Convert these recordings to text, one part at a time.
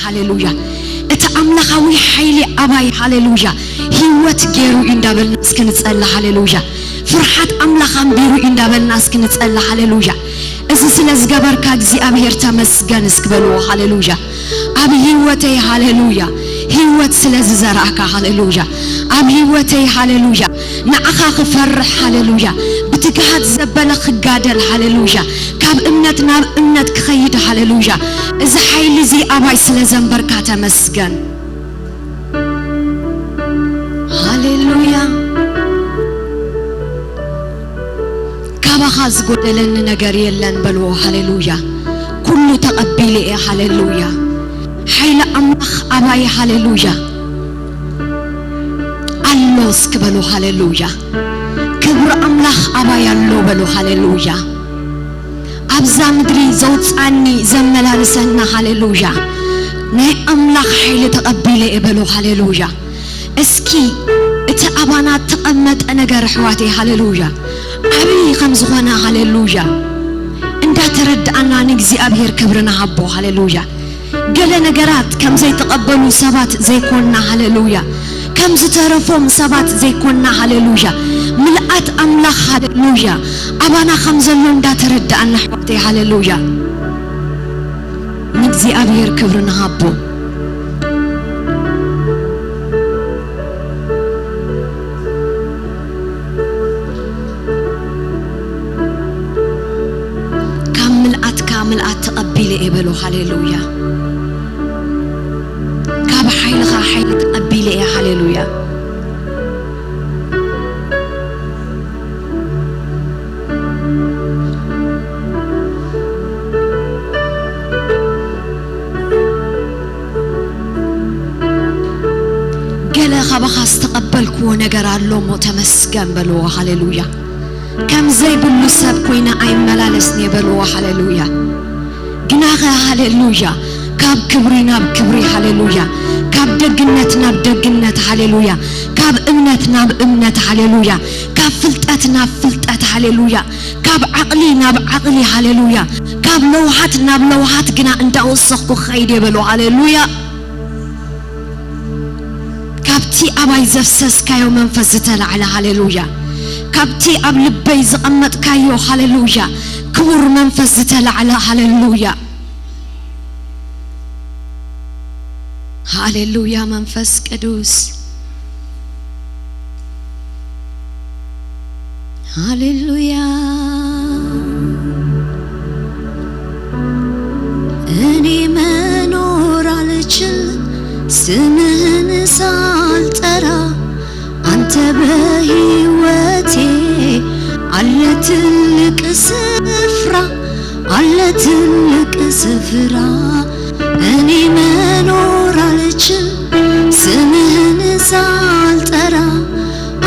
ሃሌሉያ እቲ አምላኻዊ ኃይሊ አባይ ሃሌሉያ ህይወት ገሩ እንዳበልና እስክንጸላ ሃሌሉያ ፍርሃት አምላኻም ቢሩ እንዳበልና እስክንጸላ ሃሌሉያ እዚ ስለዝገበርካ እግዚአብሔር ተመስገን እስክበሉ ሃሌሉያ አብ ህይወቴ ሃሌሉያ ህይወት ስለዝዘራካ ሃሌሉያ አብ ህይወቴ ሃሌሉያ ንዓኻ ክፈርሕ ሃሌሉያ ብትግሃት ዘበለ ክጋደል ሃሌሉያ ካብ እምነት ናብ እምነት ክኸይድ ሃሌሉያ እዚ ኃይል እዚ አባይ ስለዘንበርካ ተመስገን ሃሌሉያ ካባኻ ዝጎደለን ነገር የለን በልዎ ሃሌሉያ ኩሉ ተቀቢለ ሃሌሉያ ኃይል አምላኽ አባይ ሃሌሉያ አሎ እስክበሉ ሃሌሉያ ክብር አምላኽ አባይ አሎ በሉ ሃሌሉያ አብዛ ምድሪ ዘውፃኒ ዘመላልሰና ሃሌሉያ ናይ አምላኽ ኃይል ተቀቢለ በሉ ሃሌሉያ እስኪ እቲ አባና ተቀመጠ ነገር ሕዋቴ ሃሌሉያ አብይ ከምዝኾነ ሃሌሉያ እንዳተረዳአና ንእግዚአብሔር ክብርና ሃቦ ሃሌሉያ ገለ ነገራት ከም ዘይተቀበሉ ሰባት ዘይኮንና ሃሌሉያ ከም ዝተረፎም ሰባት ዘይኮንና ሃሌሉያ ምልአት አምላኽ ሃሌሉያ አባና ከም ዘሎ እንዳተረዳአና ሕዋቴ ሃሌሉያ ንእግዚአብሔር ክብርና ሃቦ ምልአት ተቀቢለ ይበሉ ሃሌሉያ ካብ ኃይልኻ ኃይል ተቀቢለ ሃሌሉያ ገለ ካባኻ ዝተቀበልክዎ ነገር አሎሞ ተመስገን በሉ ሃሌሉያ كم زي بالنسب كوينا أي ملالس نبلوا هاليلويا جناها هاليلويا كاب كبرنا بكبري هاليلويا كاب دقنتنا بدقنت هاليلويا كاب امنتنا بامنت هاليلويا كاب فلتتنا بفلتت هاليلويا كاب عقلنا بعقلي هاليلويا كاب لوحاتنا بلوحات جنا انت وسخكو خير يبلوا هاليلويا كاب تي أباي زفسس كايو منفزتنا على هاليلويا كابتي قبل بيز قمت كايو هاليلويا كبر منفس على هاليلويا هاليلويا منفس قدوس هاليلويا اني منور على الجل سمهن سالترا أنت بهيوتي على تلك سفرة على تلك سفرة أني منور عليك سمهن سالترا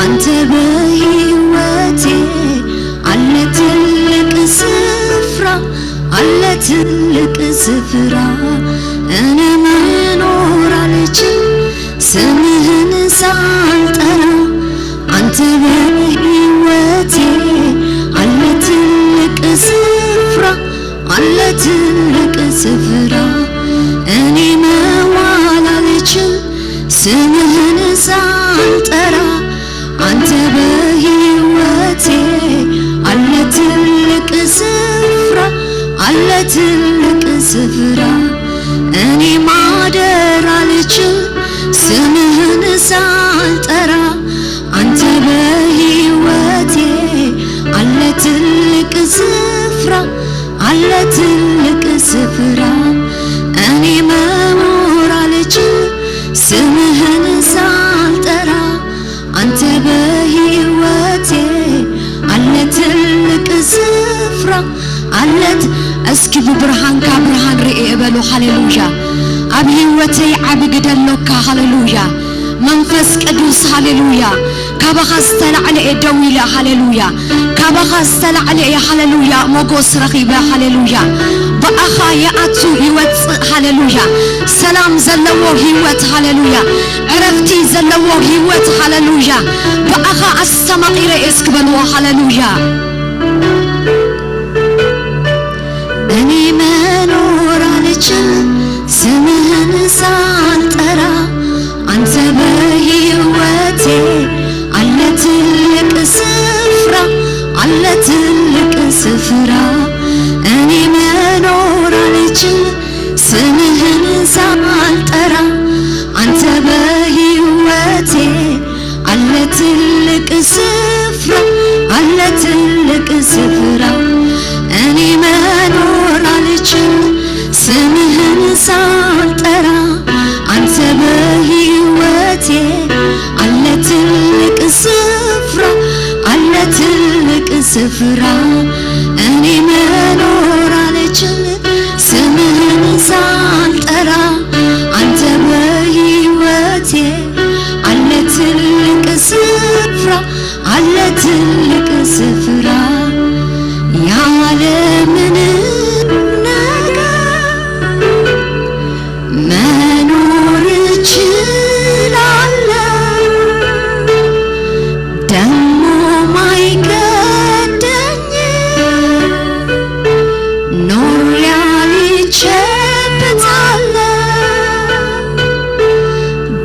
أنت بهيوتي على تلك سفرة على تلك سفرة أنا منور عليك سمهن سالترا أنت بهيوتي على تلك سفرة على تلك سفرة أني موال عليك سمهن سالترا أنت بهيوتي على تلك سفرة على تلك سفرة أني مادر عليك سمهن سالترا أنت بهيوتي على تلك سفرة على تلك سفرة أني مامور عليك سمهن سالترا أنت بهيوتي على تلك سفرة على اسكي ببرهان كابرهان رئي بلو هاليلويا أب هيوتي عبد لك هاليلويا منفس قدوس هاليلويا كابخاس تلعلي دويلة هاليلويا كابخاس تلعلي هاليلويا موغوس رخيبة هاليلويا بأخا يأتو هيوت هاليلويا سلام زلوه هيوت هاليلويا عرفتي زلوه هيوت هاليلويا بأخا السماء رئيس كبلو هاليلويا أني منور عليك سمها እኔ መኖር አልችልም ስምህን ሳልጠራ አንተ በሕይወቴ አለ ትልቅ ስፍራ አለ ትልቅ ስፍራ እኔ መኖር አልችልም ስምህን ሳልጠራ አንተ በሕይወቴ አለ ትልቅ ስፍራ አለ ትልቅ ስፍራ እኔ መኖር አልችልም ስምህን ሳልጠራ አንተ በሕይወቴ አለ ትልቅ ስፍራ አለ ትልቅ ስፍራ ያለምንም ነገር መኖር እችላለሁ ደሞ ማይገደኝ ኖሬ አልቼበታለሁ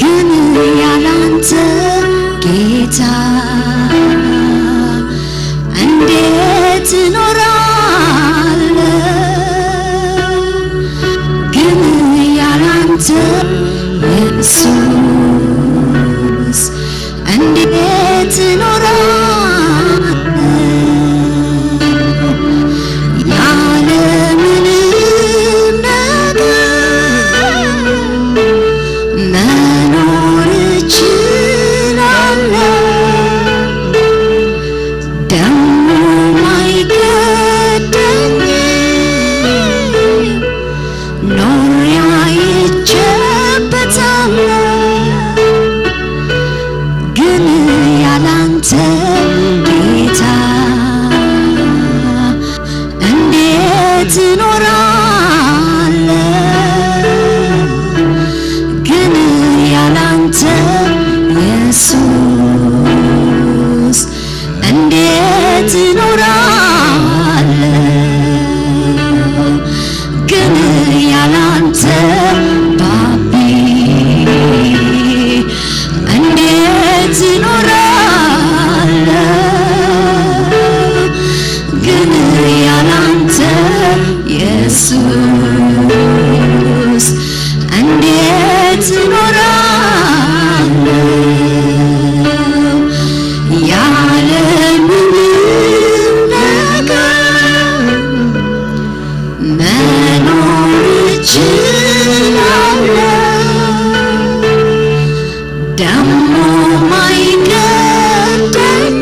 ግን ያላንተ ጌታ እንዴት እኖራለሁ ግን ያላንተ ኢየሱስ እንዴት እኖራለሁ ያለምንም ነገር መኖር እችላለሁ ደሞ ማይገደኝ ኖሬ አይቼበታለሁ ግን ያላንተ ጌታ እንዴት እኖራለሁ ግን ያላንተ ኢየሱስ እንዴት እኖራለሁ ግን ያላንተ ባቢ እንዴት እኖራለሁ ግን ያላንተ ኢየሱስ እንዴት እኖራለሁ ያለምንም ነገር መኖር እችላለሁ ደሞ ማይገደኝ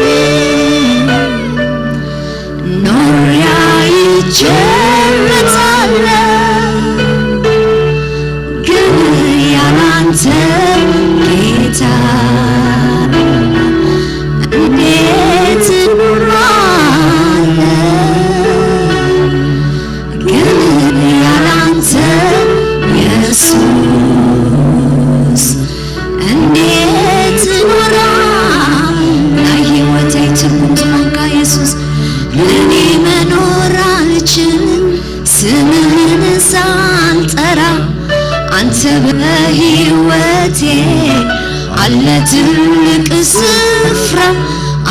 ኖሬ አይቼበታለሁ ግን ያላንተ ጌታ እንዴት እኖራለሁ ግን ያላንተ ኢየሱስ እንዴት እኖራለሁ ለሕይወቴ ትርጉም ትሆንካ ኢየሱስ እኔ መኖር አልችልም ስምህን ሳልጠራ አንተ በሕይወቴ አለ ትልቅ ስፍራ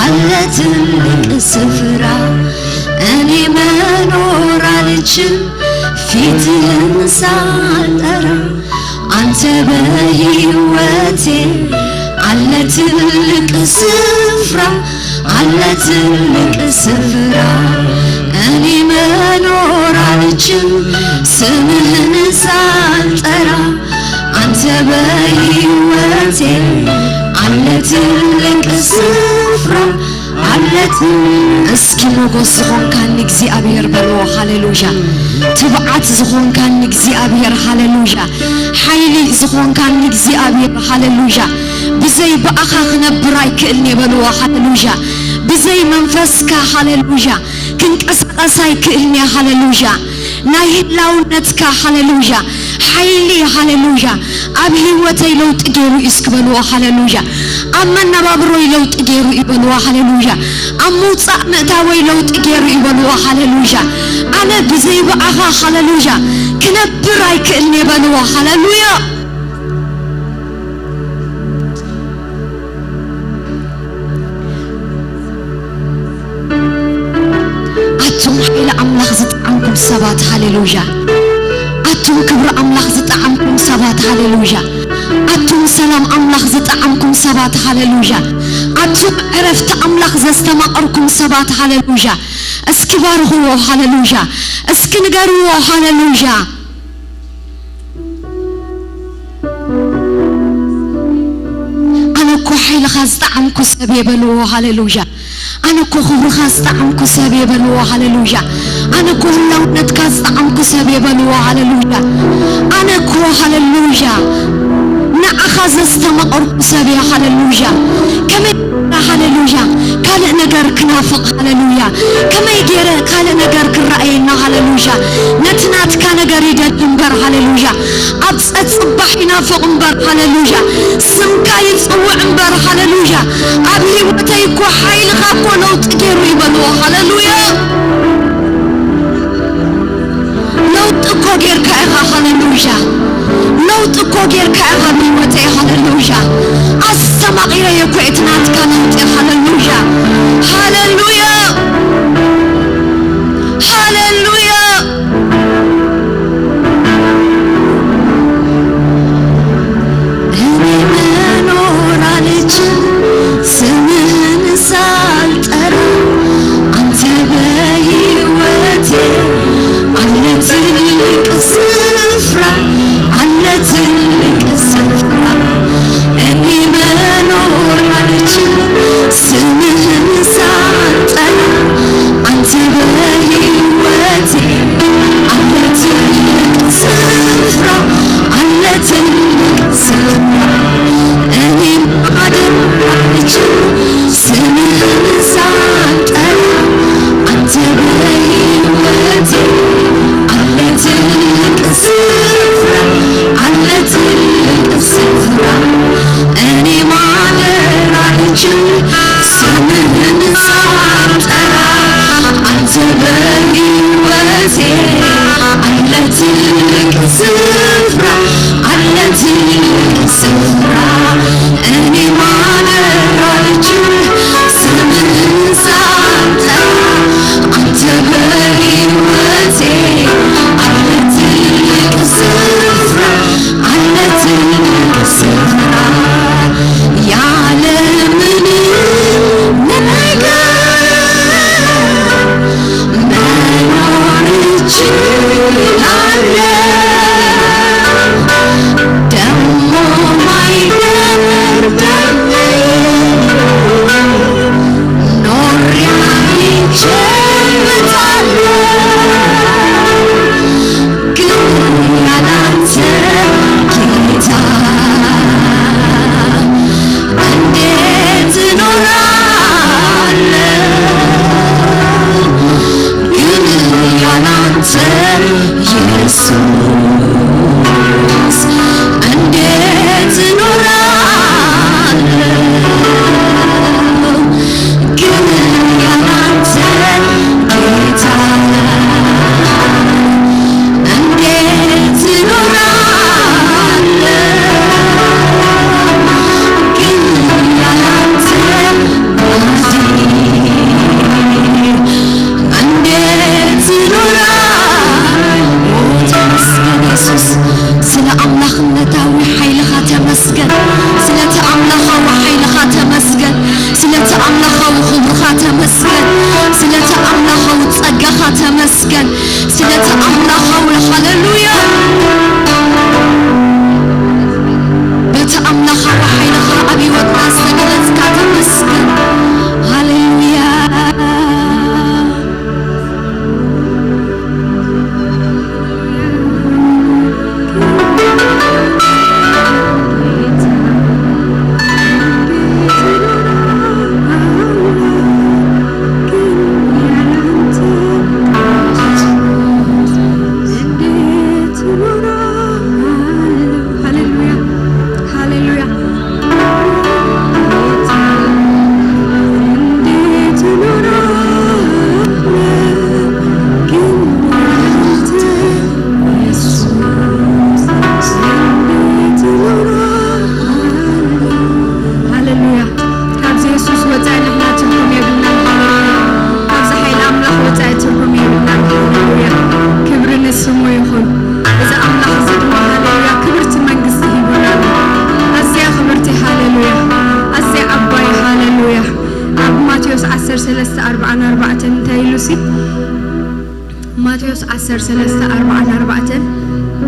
አለ ትልቅ ስፍራ እኔ መኖር አልችልም ፊትህን ሳልጠራ አንተ በሕይወቴ አለ ትልቅ ስፍራ አለ ትልቅ ስፍራ እኔ መኖር አልችልም ስምህን ሳልጠራ አንተ በሕይወቴ አለ ትልቅ ስፍራ አለ እስኪ ሞገስ ዝኾንካኒ እግዚአብሔር በልዎ ሃሌሉያ ትብዓት ዝኾንካኒ እግዚአብሔር ሃሌሉያ ሓይሊ ዝኾንካኒ እግዚአብሔር ሃሌሉያ ብዘይ በኣኻ ክነብር ኣይክእልኒ በልዎ ሃሌሉያ ብዘይ መንፈስካ ሃሌሉያ ክንቀሳቀስ ኣይክእልኒ ሃሌሉያ ናይ ህላውነትካ ሃሌሉያ ሓይሊ ሃሌሉያ ኣብ ህይወተይ ለውጢ ገይሩ እስክበልዎ ሃሌሉያ ኣብ መነባብሮይ ለውጢ ገይሩ ይበልዎ ሃሌሉያ ኣብ ምውፃእ ምእታወይ ለውጢ ገይሩ ይበልዎ ሃሌሉያ ኣነ ብዘይ በኣኻ ሃሌሉያ ክነብር ኣይክእልኒ በልዎ ሃሌሉያ ኣቶም ሓይሊ ኣምላኽ ዝጠዓንኩም ሰባት ሃሌሉያ አቱም ክብር አምላክ ዝጣዓምኩም ሰባት ሃሌሉያ አቱም ሰላም አምላክ ዝጣዓምኩም ሰባት ሃሌሉያ አቱም ዕረፍት አምላክ ዘስተማቀርኩም ሰባት ሃሌሉያ እስኪ ባርኹዎ ሃሌሉያ እስኪ ንገሩዎ ሃሌሉያ አነኮ ኃይልኻ ዝጣዓምኩ ሰብ የበልዎ ሃሌሉያ አነኮ ክብርኻ ዝጣዓምኩ ሰብ የበልዎ ሃሌሉያ አነኮ ህላውነትካ ዝጣዓምኩ ሰብ የበልዎ ሃሌሉያ አነኮ ሃሌሉያ ንዓኻ ዘስተማቀርኩ ሰብ ሃሌሉያ ከመይ ሃሌሉያ ካልእ ነገር ክናፍቕ ሃሌሉያ ከመይ ገይረ ካልእ ነገር ክረአየና ሃሌሉያ ነቲ ናትካ ነገር ይደድ እምበር ሃሌሉያ ኣብ ፀፅባሕ ይናፍቕ እምበር ሃሌሉያ ስምካ ይፅውዕ እምበር ሃሌሉያ ኣብ ሂወተይ እኮ ሓይልኻ እኮ ለውጢ ገይሩ ይበልዎ ሃሌሉያ ለውጢ እኮ ጌርካ ኢኻ ሃሌሉያ ለውጢ እኮ ጌርካ ኢኻ ብሂወተይ ሃሌሉያ ኣስተማቒረ እኮ እቲ ናትካ ለውጢ ሃሌሉያ ሃሌሉያ ሃሌሉያ እኔ መኖር አልችል ስምህን ሳልጠራ አንተ በሕይወቴ አለ ትልቅ ስፍራ አለ ትልቅ ስፍራ እኔ መኖር አልችል ስምህን ሳልጠራ አንተ በሕይወቴ አለ ትልቅ ስፍራ አለ ትልቅ ስፍራ እኔ ማደር አልችል ስምህን ሳልጠራ አንተ በሕይወቴ አለ ትልቅ ስፍራ አለ ትልቅ ስፍራ እኔ ማደር አልችል ስምህን ሳልጠራ አንተ በሕይወቴ አለ ትልቅ ስፍራ አለ ትልቅ ስፍራ እኔ ማደር አልችል ስምህን ሳልጠራ አንተ በሕይወቴ አለ ትልቅ ስፍራ አለ ትልቅ ስፍራ ያለምንም ነገር መኖር እችላለሁ ደሞ ማይደርበኝ ኖሬ አይቼበታለሁ ግን ያላንተ ጌታ እንዴት እኖራለሁ ግን ያላንተ ኢየሱስ እንዴት እኖራለሁ ግን ያላንተ ጌታ እንዴት እኖራለሁ ግን ያላንተ እንዴት እኖራለሁ ማቴዎስ 10:3-4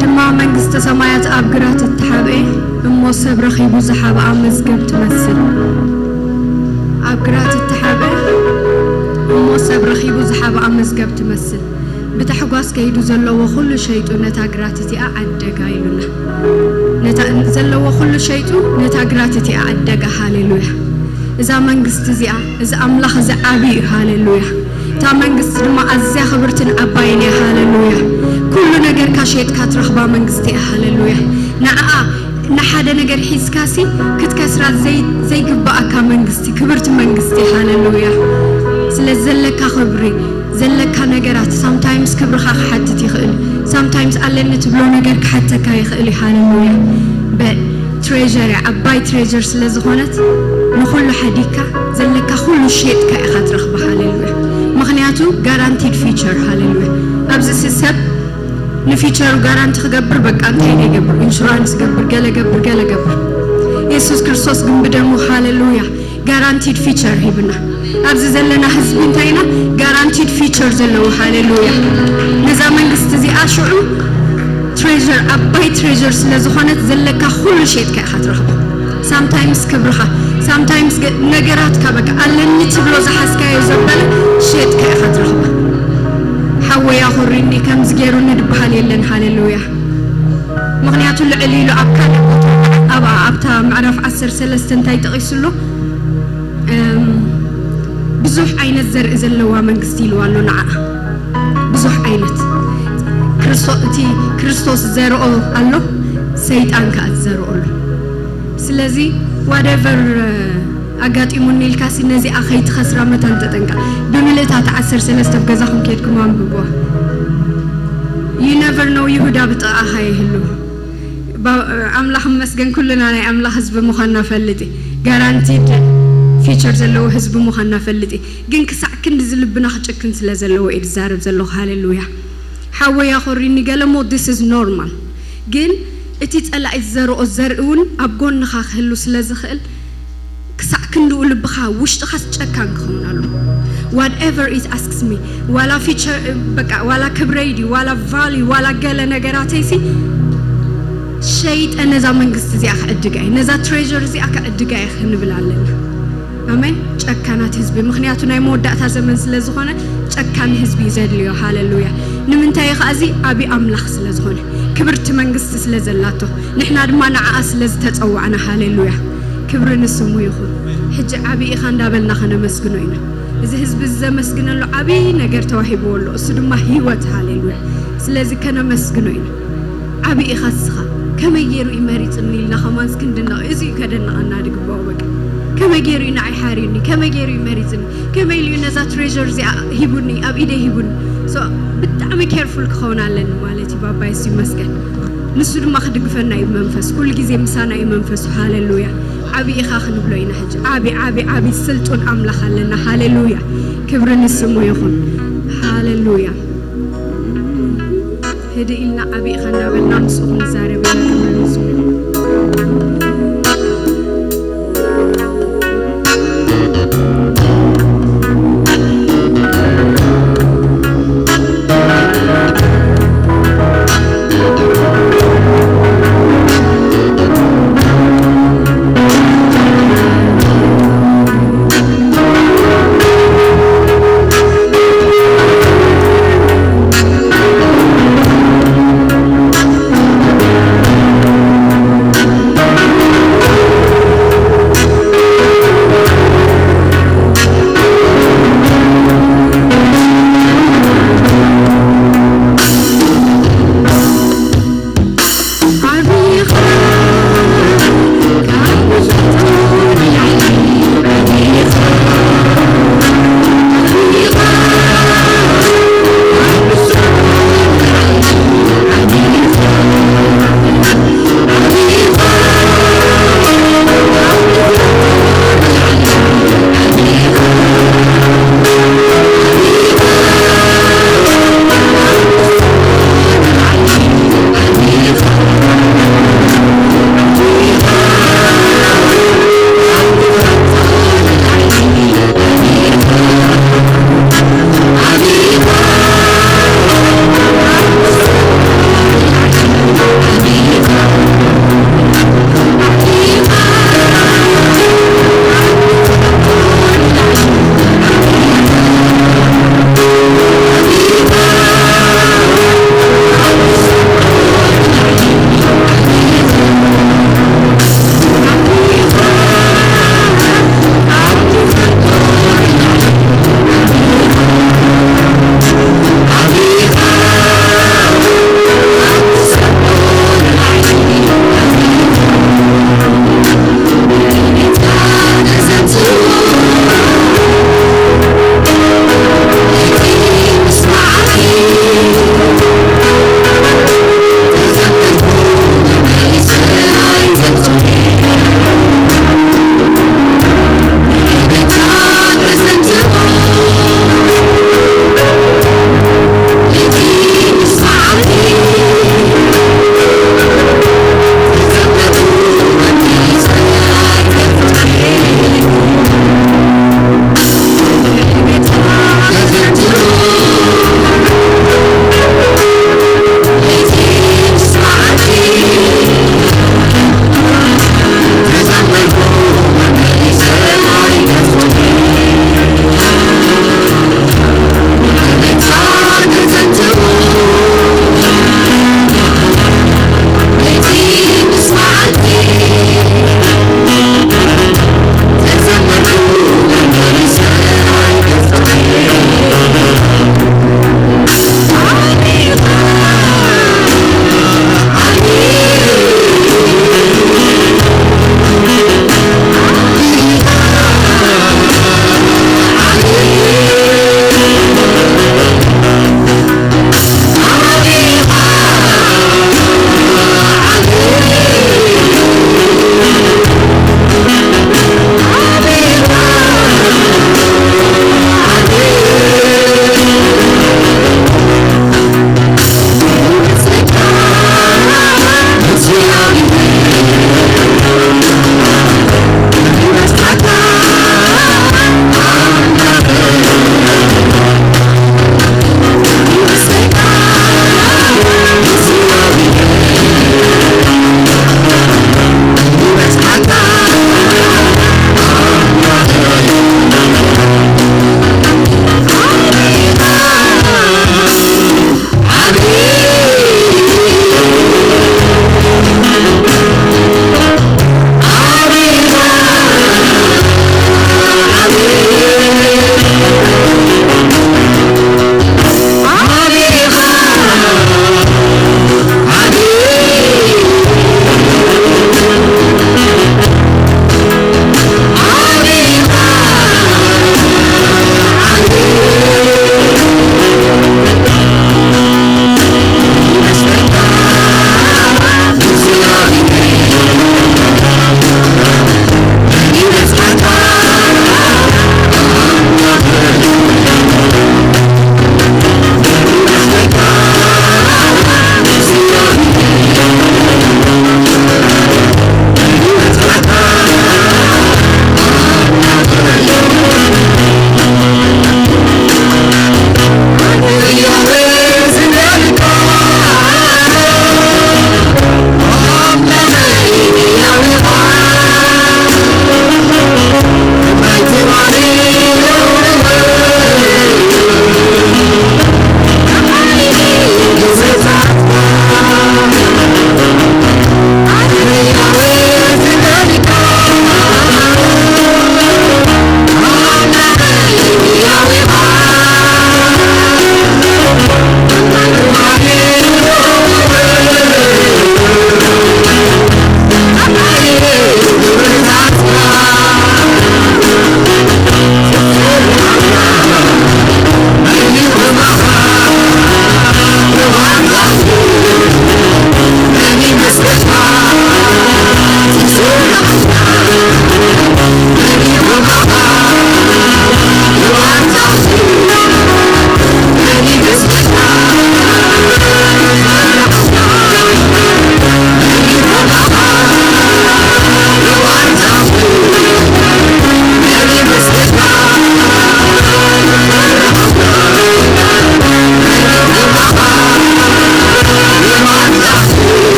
ድማ መንግስተ ሰማያት ኣብ ግራት እትሓብአ እሞ ሰብ ረኺቡ ዝሓብኣ መዝገብ ትመስል ኣብ ግራት እትሓብአ እሞ ሰብ ረኺቡ ዝሓብኣ መዝገብ ትመስል بتحقاس كيدو زلوا كل شيء نتاجراتي أعدّقا إلنا زلوا كل شيء نتاجراتي أعدّقا هاليلويا إذا منجست زيا إذا أملاخ زعبي هاليلويا تا منجست ما أزيا خبرتن أبايني هاليلويا كل نجار كشيت كترخبا منجستي هاليلويا نحدا نجار حيس كاسي كتكسرات زي جبا أكا منجستي كبرت منجستي هاليلويا سلزلك خبري زلك نجارات sometimes كبرخا حتى تيخل sometimes علنا تبلو نجار حتى كاي خلي هاليلويا but treasure أباي treasure سلزخونت نخل حديكا زلك كل شيء كاي خاطرخ بهاليلويا مغنياتو guaranteed feature هاليلويا أبز السب نفيتشر guarantee خجبر بق أنت هيك جبر insurance جبر جلا جبر يسوع كريستوس جم بدمو هاليلويا guaranteed feature هبنا أبز زلنا حسبين تينا guaranteed features زلوا هاليلويا نزامن جستزي أشعو treasure أباي treasures لزخانة زلك كل شيء كأخذ sometimes كبرها sometimes نجارات كبك ألني تبلو زحس كيزبل شيء كأخذ حوا يا خريني كم زجيرون ندبها لين هاليلويا مغنيات العليل أبكار أبا أبتا معرف 10 تيتقيسلو بزح عين الزرق زلوا من قستيل والو نعا بزح عينت كريستوس زرقو قالو سيطان كأت زرقو سلازي whatever أجات إيموني الكاسي نزي أخيت خسرة متن تتنقل بملئتها 10 بجزاهم كيدكم عم ببوا you never know يهودا بتقع هاي هلو أملاح مسجن كلنا أنا أملاح حزب مخنا فلتي guaranteed features اللي حزب مخنا فلتي جن كساكن نزل بناخد كن سلازلو إدزار بزلو هاليلويا حوا يا خوريني قال مو this is normal جن اتيتقلع الزرقون أبقون نخاخ هلو سلازخل كساكن نقول بخا وش تخص تشكان خونالو whatever it asks me ولا feature بقى ولا كبريدي ولا value ولا قلة نجاراتيسي شيء أنا زمان قصدي زي أخ أدقاي نزا treasure زي أخ أدقاي خن بلعلنا أمين تشكانات حزبي مخنياتنا يمودة تزمن سلزخانة تشكان حزبي زاد ليه هاليلويا نمنتاي خازي أبي أملاخ سلزخانة كبرت من قصة سلزلاتو نحنا دمنا عاس لزتت أو أنا هاليلويا كبر نسمو يخون حج أبي إخان دابلنا خنا مسجنوينا إذا حزب الزا مسجنا له أبي نجار توهيبه له أصدق ما هيوت هاليلويا سلازي كنا مسجنوينا أبي إخسخا كم يجرو إمارات النيل نخمان سكندنا إزي كدنا أنا دقبوك كم يجرو ينعي حاريني كم يجرو إمارات كم يليو نزات treasures هيبوني أب إيده هيبون so بتعمل careful كخونا لنا مالتي بابا يسوع مسكن نسود ما خدق فينا يمنفس كل جزء مسانا يمنفس هاليلويا أبي إخاخ نبلوينا حج أبي سلطان أملاخ لنا هاليلويا كبر نسمو يخون هاليلويا هدي إلنا أبي إخانا بالنامسو نزاري بنا كبر نسمو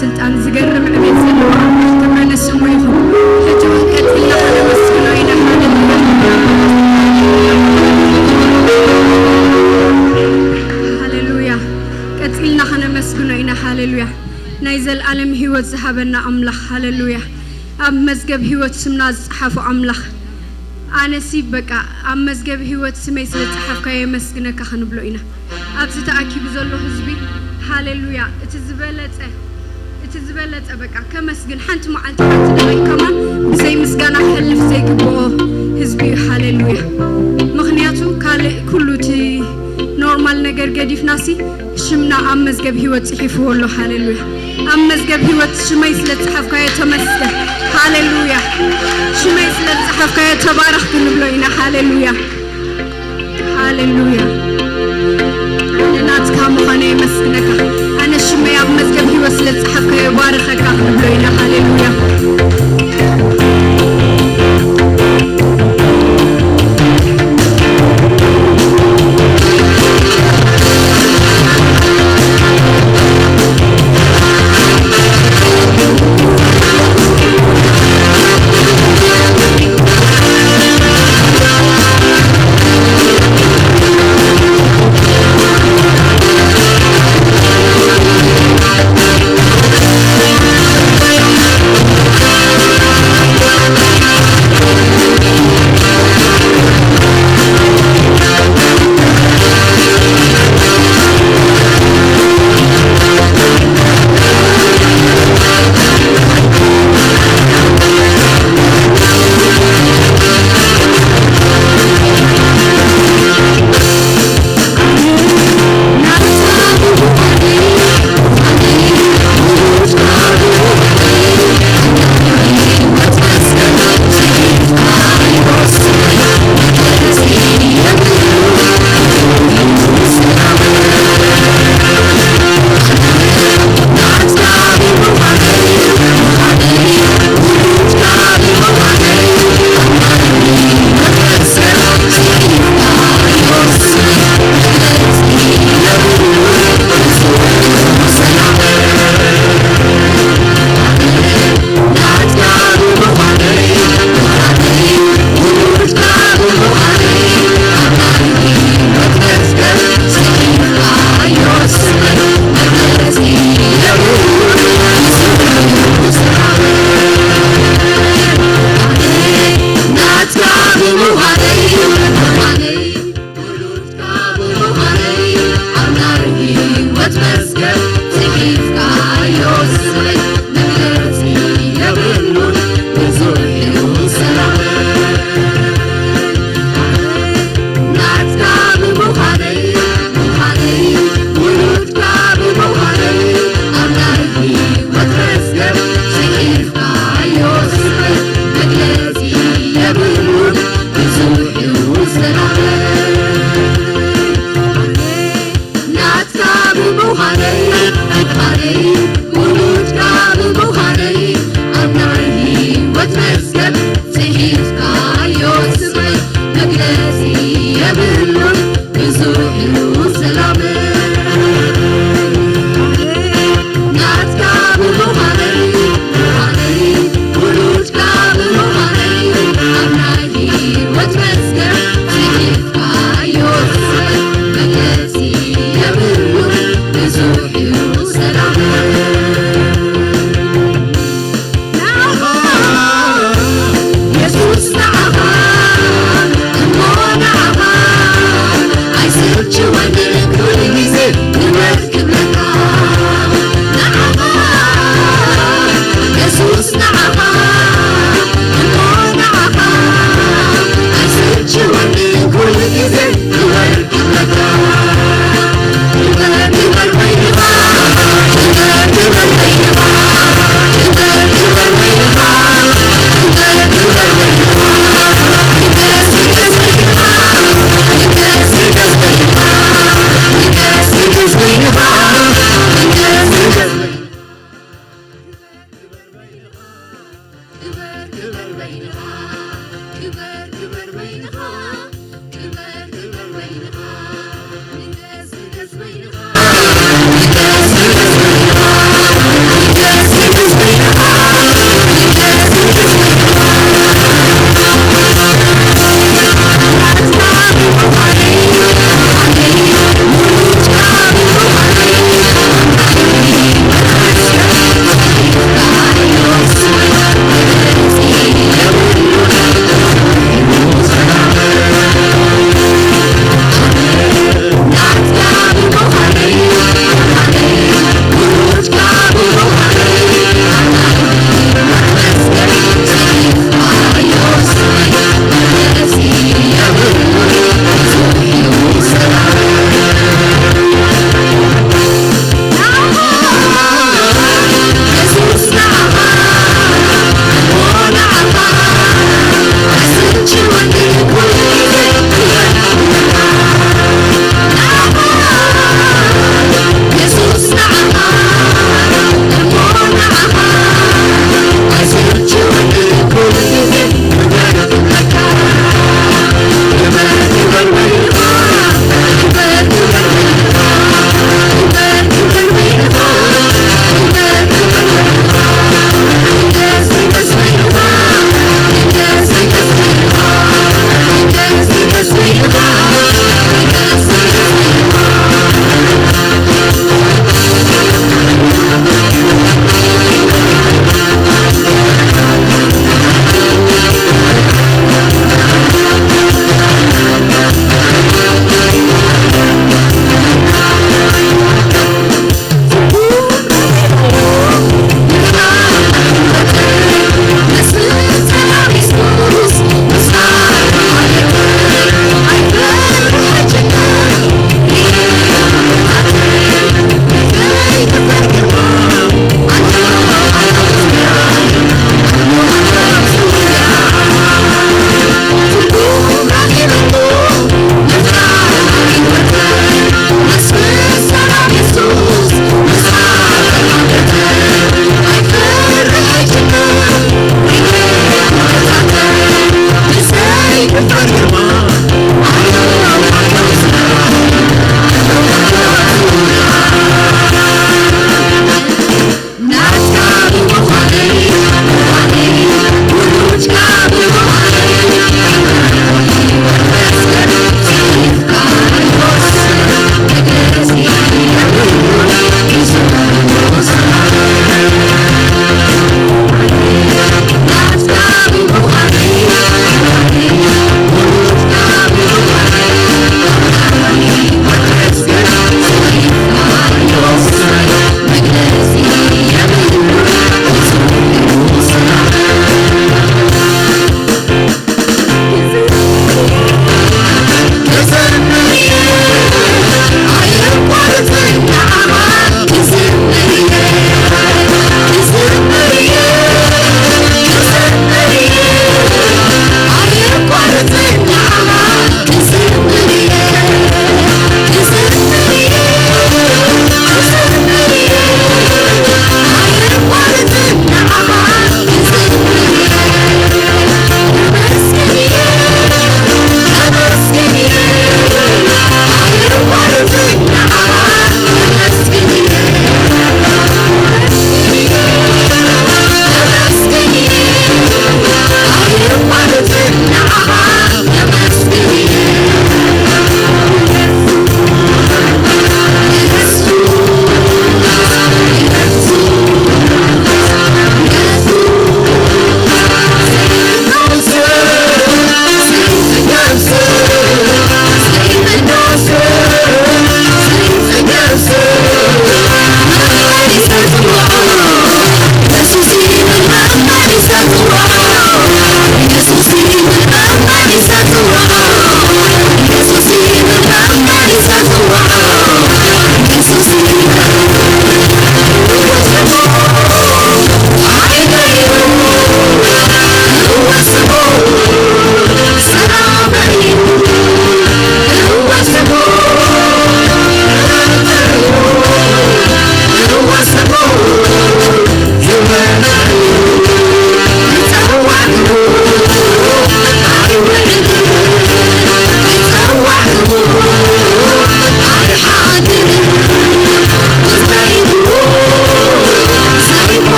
ስልጣን ዝገርም ዕቤት ዘለዎ ክብረ ንስሙ ይኹን ሕጂ ቀጥልና ከነመስግኖ ኢና ሃሌሉያ ቀጥልና ከነመስግኖ ኢና ሃሌሉያ ናይ ዘለዓለም ህይወት ዝሃበና አምላኽ ሃሌሉያ ኣብ መዝገብ ህይወት ስምና ዝጽሓፉ አምላኽ ኣነሲ በቃ ኣብ መዝገብ ህይወት ስመይ ስለ ጽሓፍካ የመስግነካ ክንብሎ ኢና ኣብዚ ተኣኪቡ ዘሎ ህዝቢ ሃሌሉያ እቲ ዝበለጸ በቃ ከመስግን ሓንቲ መዓልቲ ሓንቲ ደቂቅ ከማን ብዘይ ምስጋና ክሕልፍ ዘይግብኦ ህዝቢ ሃሌሉያ ምክንያቱ ካልእ ኩሉ እቲ ኖርማል ነገር ገዲፍናሲ ሽምና ኣብ መዝገብ ህይወት ጽሒፍዎ ኣሎ ሃሌሉያ ኣብ መዝገብ ህይወት ሽመይ ስለ ጽሓፍካዮ ተመስገን ሃሌሉያ ሽመይ ስለ ጽሓፍካዮ ተባረኽ ክንብሎ ኢና ሃሌሉያ ሃሌሉያ ናትካ ምዃነ የመስግነካ ኣነ ሽመይ ኣብ መዝገብ ህይወት ስለ ጽሓፍካዮ ባረኸካ ክንብሎ ኢና ሃሌሉያ You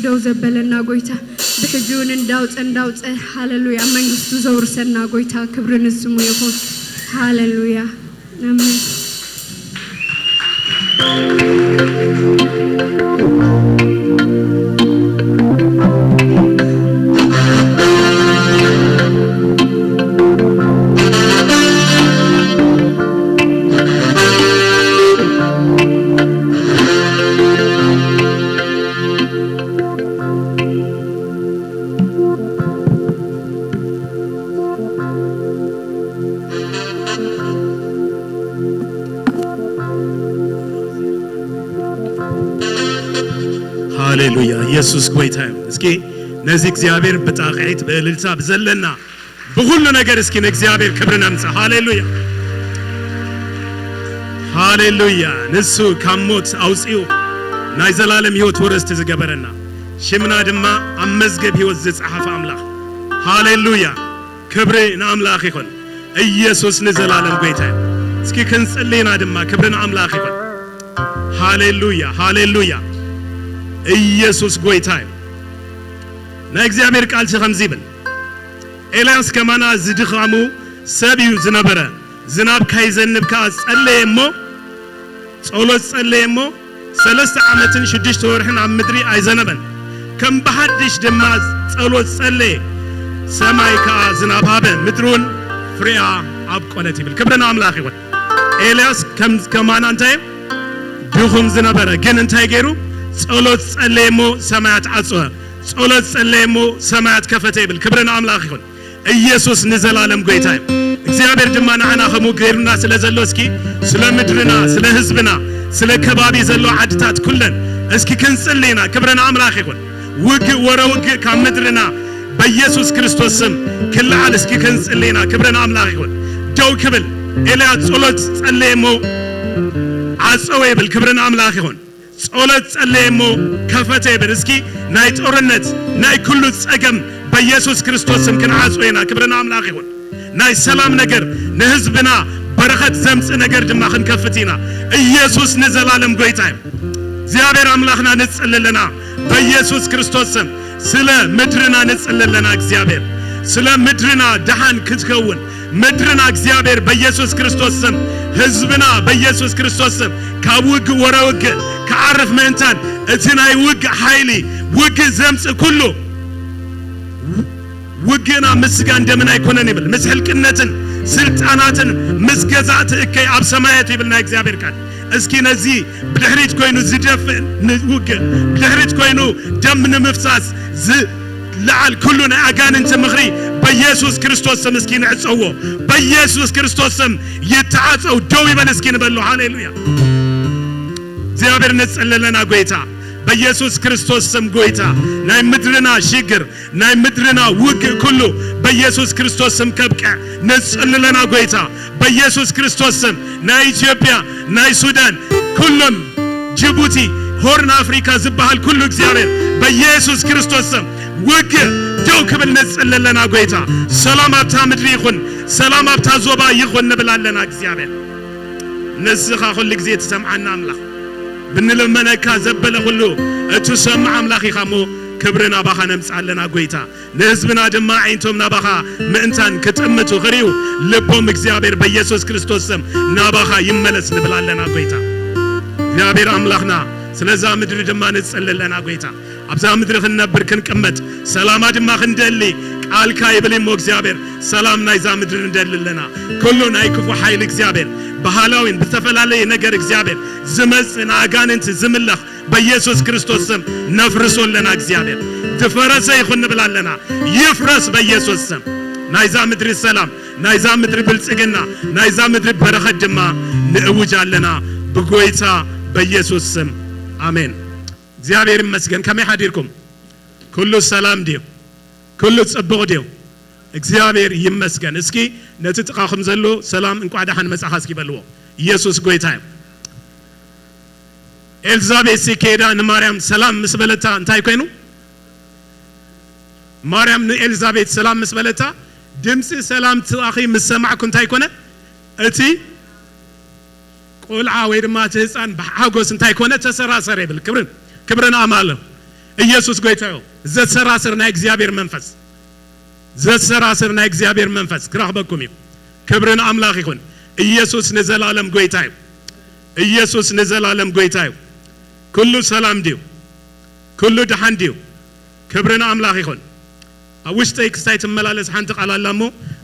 ደው ዘበለና ጎይታ በሕጁን እንዳውጽ ሃሌሉያ መንግስቱ ዘውርሰና ጎይታ ክብርን ስሙ ይሁን ሃሌሉያ አሜን ኢየሱስ ጌታ እስኪ ነዚህ እግዚአብሔር በጣቂት በእልልታ በዘለና በሁሉ ነገር እስኪ ለእግዚአብሔር ክብርን አምጣ ሃሌሉያ ሃሌሉያ ንሱ ከሞት አውጪው ናይ ዘላለም ሕይወት ወረስት ዝገበረና ሽምና ድማ አመዝገብ ሕይወት ዝጻሐፈ አምላክ ሃሌሉያ ክብር ለአምላክ ይሁን ኢየሱስ ለዘላለም ጌታ እስኪ ክንጽልይና ድማ ክብርን አምላክ ይሁን ሃሌሉያ ሃሌሉያ ኢየሱስ ጌታ ናይ እግዚአብሔር ቃል ሲኸምዚ ይብል ኤልያስ ከማና ዝድኻሙ ሰብዩ ዝነበረ ዝናብ ካይዘንብ ካጸለየሞ ጸሎት ጸለየሞ 3 ዓመትን 6 ወርሕን ኣብ ምድሪ ኣይዘነበን ከም በሐድሽ ድማ ጸሎት ጸለየ ሰማይ ካ ዝናብ ሃበ ምድሩን ፍሬያ አብቆለት ይብል ክብርና አምላክ ይሁን ኤልያስ ከማና እንታይ ድኹም ዝነበረ ግን እንታይ ገይሩ ጸሎት ጸለየሞ ሰማያት አጽወ ጸሎት ጸለየሞ ሰማያት ከፈተ ይብል ክብርና አምላክ ይሁን ኢየሱስ ለዘላለም ጌታ እግዚአብሔር ድማ ናና ኸሙ ገይሩና ስለዘሎ እስኪ ስለ ምድርና ስለ ህዝብና ስለ ከባቢ ዘሎ ዓድታት ኩለን እስኪ ክንጽልይና ክብርና አምላክ ይሁን ውግ ወረውግ ከምድርና በኢየሱስ ክርስቶስ ስም ክልዓል እስኪ ክንጽልይና ክብርና አምላክ ይሁን ደው ክብል ኤልያስ ጸሎት ጸለየሞ አጽወ ይብል ክብርና አምላክ ይሁን ጸሎት ጸለየሞ ከፈተ ይብል እስኪ ናይ ጦርነት ናይ ኩሉ ጸገም በኢየሱስ ክርስቶስ ስም ክንዓጽወይና ክብርና አምላክ ይሁን ናይ ሰላም ነገር ለህዝብና በረከት ዘምጽ ነገር ድማ ክንከፍቲና ኢየሱስ ለዘላለም ጌታ እግዚአብሔር አምላክና ንጽልልና በኢየሱስ ክርስቶስ ስም ስለ ምድርና ንጽልልና እግዚአብሔር ስለ ምድርና ደሃን ክትከውን ምድርና እግዚአብሔር በኢየሱስ ክርስቶስ ስም ህዝብና በኢየሱስ ክርስቶስ ስም ካውግ ወረውግ ከዓረፍ መንታን እትናይ ውግ ኃይሊ ውግ ዘምጽ ኩሉ ውግና ምስጋ እንደምን አይኮነን ይብል ምስልቅነትን ስልጣናትን ምስገዛት እከይ አብ ሰማያት ይብልና እግዚአብሔር ቃል እስኪ ነዚህ ብድህሪት ኮይኑ ዝደፍ ውግ ብድህሪት ኮይኑ ደም ንምፍሳስ ለዓል ኩሉና አጋንንት ምኽሪ በኢየሱስ ክርስቶስ ስም እስኪ ንዕጸዎ በኢየሱስ ክርስቶስ ስም ይተዓጸው ደው ይበል እስኪ ንበሉ ሃሌሉያ እግዚአብሔር ንጸለለና ጌታ በኢየሱስ ክርስቶስ ስም ጌታ ናይ ምድርና ሽግር ናይ ምድርና ውግ ኩሉ በኢየሱስ ክርስቶስ ስም ከብቀ ንጸልለና ጌታ በኢየሱስ ክርስቶስ ስም ናይ ኢትዮጵያ ናይ ሱዳን ኩሉም ጅቡቲ ሆርን አፍሪካ ዝባሃል ኩሉ እግዚአብሔር በኢየሱስ ክርስቶስ ስም ውግ ደው ክብል ንጸልለና ጌታ ሰላም አብታ ምድሪ ይኹን ሰላም አብታ ዞባ ይኹን ንብላለና እግዚአብሔር ንስኻ ሁሉ ጊዜ ተሰምዓና አምላክ ብንለመነካ ዘበለ ሁሉ እትሰምዕ አምላክ ይኻሞ ክብርና ባኻ ነምጻለና ጌታ ለህዝብና ድማ ዓይንቶምና ባኻ ምእንታን ክትምቱ ኽሪው ልቦም እግዚአብሔር በኢየሱስ ክርስቶስ ስም ናባኻ ይመለስ ንብላለና ጌታ እግዚአብሔር አምላክና ስለዛ ምድር ድማ ንጸልለና ጌታ አብዛ ምድር ክንነብር ክንቀመጥ ሰላም ድማ ክንደሊ ቃልካ ይብልሞ እግዚአብሔር ሰላም ናይዛ ምድር እንደልለና ኩሉ ናይ ክፉ ኃይል እግዚአብሔር ባህላዊን በተፈላለየ ነገር እግዚአብሔር ዝመጽና አጋንንት ዝምለኽ በኢየሱስ ክርስቶስ ስም ነፍርሶለና እግዚአብሔር ተፈረሰ ይኹን ብላለና ይፍረስ በኢየሱስ ስም ናይዛ ምድር ሰላም ናይዛ ምድር ብልጽግና ናይዛ ምድር በረከት ድማ ንእውጃለና በጌታ በኢየሱስ ስም አሜን እግዚአብሔር ይመስገን ከመይ ሐዲርኩም ኩሉ ሰላም ዲው ኩሉ ጽቡቕ ዲው እግዚአብሔር ይመስገን እስኪ ነጥጥቃኹም ዘሎ ሰላም እንቋ ዳህን መጻሐ እስኪ በልዎ ኢየሱስ ጌታ ኤልዛቤት ሲኬዳ ንማርያም ሰላም ምስበለታ እንታይ ኮይኑ ማርያም ንኤልዛቤት ሰላም ምስበለታ ድምጽ ሰላም ትአኺ ምስሰማዕኩ እንታይ ኮነ እቲ ቆልዓ ወይ ድማ ህፃን በሐጎስ እንታይ ኮነ ተሰራሰረ ይብል ክብርን አማለ ኢየሱስ ጌታ ዘሰራሰር ናይ እግዚአብሔር መንፈስ ዘሰራሰር ናይ እግዚአብሔር መንፈስ ክራህበኩም ክብርን አምላክ ይሁን ኢየሱስ ለዘላለም ጌታ ኢየሱስ ለዘላለም ጌታ ኩሉ ሰላም ዲው ኩሉ ደሃን ዲው ክብርን አምላክ ይሁን አውሽተይ ክስታይት መላለስ ሓንቲ ቃላላሞ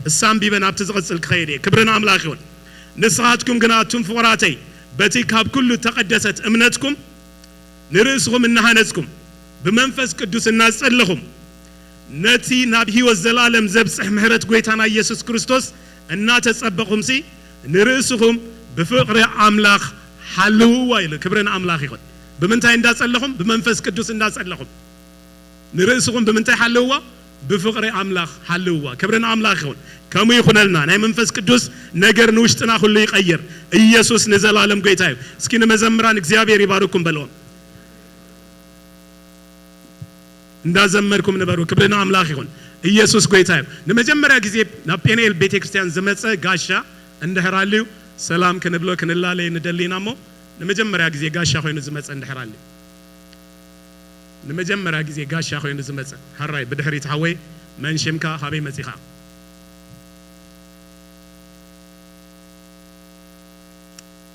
እሳም ቢበን ኣብቲ ዝቕጽል ክኸይድ ክብርን አምላክ ይሁን ንስኻትኩም ግና አቱም ፍቁራተይ በቲ ካብ ኩሉ ተቀደሰት እምነትኩም ንርእስኩም እናሃነጽኩም በመንፈስ ቅዱስ እናጸልኹም ነቲ ናብ ሕይወት ዘላለም ዘብጽሕ ምህረት ጌታና ኢየሱስ ክርስቶስ እናተጸበኹም ሲ ንርእስኩም በፍቅሪ አምላክ ሓልው ይል ክብርን አምላክ ይሁን በመንታይ እንዳጸለኹም በመንፈስ ቅዱስ እንዳጸለኹም ንርእስኩም ብምንታይ ሓለውዋ ብፍቅሪ አምላኽ ሓለውዋ ክብርን አምላኽ ይሁን ከመ ይኹነልና ናይ መንፈስ ቅዱስ ነገር ንውሽጥና ሁሉ ይቀይር ኢየሱስ ንዘላለም ጌታ እዩ እስኪ ንመዘምራን እግዚአብሔር ይባርኩም በለዎም እንዳዘመርኩም ነበሩ ክብርን አምላኽ ይሁን ኢየሱስ ጌታ እዩ ንመጀመሪያ ጊዜ ናብ ጴኔል ቤተክርስቲያን ዝመፀ ጋሻ እንደህራልዩ ሰላም ክንብሎ ክንላለይ ንደሊናሞ ንመጀመሪያ ጊዜ ጋሻ ኮይኑ ዝመፀ እንደህራልዩ ንመጀመሪያ ጊዜ ጋሻ ኮይኑ ዝመፀ ሃራይ ብድሕሪት ሓወይ መንሽምካ ሃበይ መጺኻ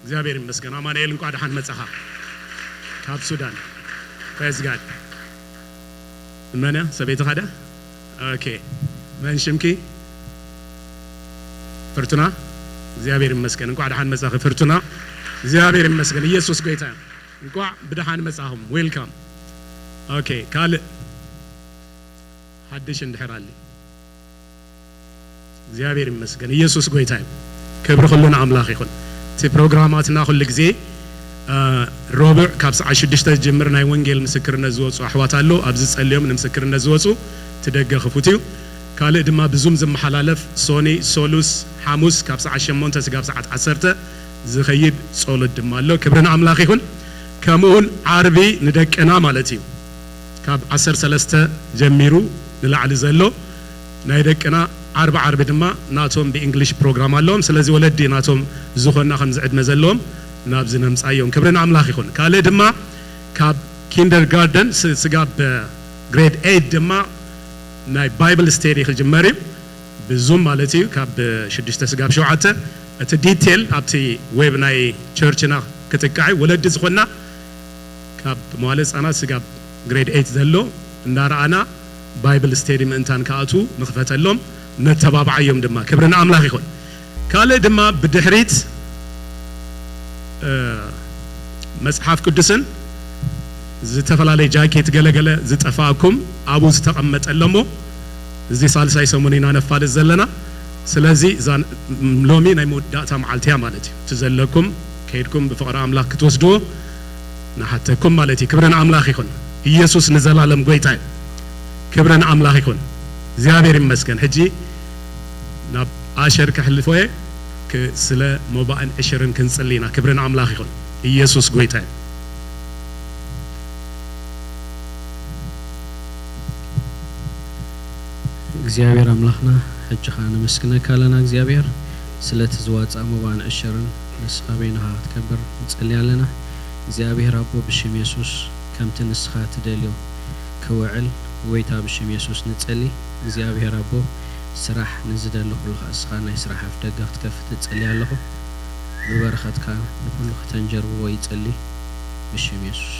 እግዚአብሔር ይመስገን አማኑኤል እንኳን ደህና መጻኻ ካብ ሱዳን praise god መና ሰቤት ኻዳ ኦኬ መንሽምኪ ፍርቱና እግዚአብሔር ይመስገን እንኳን ደህና መጻኻ ፍርቱና እግዚአብሔር ይመስገን ኢየሱስ ጌታ እንኳን በደህና መጻኹም ዌልካም ኦኬ ካል ሐድሽ እንደህራሊ እግዚአብሔር ይመስገን ኢየሱስ ጌታ ክብር ሁሉን አምላኽ ይሁን ቲ ፕሮግራማትና ሁሉ ጊዜ ሮብዕ ካብ ሰዓት 6 ጀምር ናይ ወንጌል ምስክርነት ዝወጹ አሕዋት አሎ ኣብዚ ጸልዮም ንምስክርነት ዝወጹ ትደገፉት እዩ ካል ድማ ብዙም ዝመሓላለፍ ሶኒ ሶሉስ ሐሙስ ካብ ሰዓት 8 እስካብ ሰዓት 10 ዝኸይድ ጸሎት ድማ አሎ ክብርን አምላኽ ይሁን ከምኡን ዓርቢ ንደቅና ማለት እዩ ካብ 13 ጀሚሩ ንላዕሊ ዘሎ ናይ ደቅና ዓርብ ድማ ናቶም በእንግሊሽ ፕሮግራም አለዎም ስለዚ ወለዲ ናቶም ዝኾና ከም ዝዕድመ ዘለዎም ናብ ዝነምጻዮም ክብርን አምላኽ ይሁን ካለ ድማ ካብ ኪንደርጋርተን ስጋብ ግሬድ 8 ድማ ናይ ባይብል ስተዲ ክጅመር ብዙም ማለት እዩ ካብ 6 ስጋብ 7 እቲ ዲቴል ኣብቲ ዌብ ናይ ቸርችና ክትቃይ ወለዲ ዝኾና ካብ መዋለ ህጻናት ስጋብ ግሬድ 8 ዘሎ እንዳራአና ባይብል ስተዲ ምእንታን ካአቱ ንኽፈተሎም ነተባብዓዮም ድማ ክብርን አምላኽ ይሁን ካለ ድማ ብድሕሪት መጽሐፍ ቅዱስን ዝተፈላለየ ጃኬት ገለገለ ዝጠፋኩም አቡ ዝተቀመጠለሞ እዚ ሳልሳይ ሰሙኒና ነፋል ዘለና ስለዚ ሎሚ ናይ መወዳእታ መዓልቲያ ማለት እዩ ትዘለኩም ከይድኩም ብፍቅሪ አምላኽ ክትወስድዎ ናሓተኩም ማለት እዩ ክብርን አምላኽ ይሁን ኢየሱስ ንዘላለም ጌታ ክብርን አምላኽ ይሁን እግዚአብሔር ይመስገን ሕጂ ናብ አሸር ከሕልፎየ ስለ ሞባን እሽርን ክንጽሊና ክብርን አምላኽ ይሁን ኢየሱስ ጌታ እግዚአብሔር አምላኽና ሕጂ ኻነ መስክነካ ለና እግዚአብሔር ስለ ተዝዋጻ ሞባን እሽርን ንስኻቤና ትከብር እንጽልያለና እግዚአብሔር አቦ ብሽም ኢየሱስ ከምቲ ንስኻ ትደልዮ ክውዕል ወይታ ብሽም ኢየሱስ ንጸሊ እግዚአብሔር አቦ ስራሕ ንዝደለ ሁሉ እስኻ ናይ ስራሕ አፍደጋ ክትከፍት ትጸልያለሁ በበረኸትካ ሁሉ ከተንጀርቡ ወይ ጸሊ ብሽም ኢየሱስ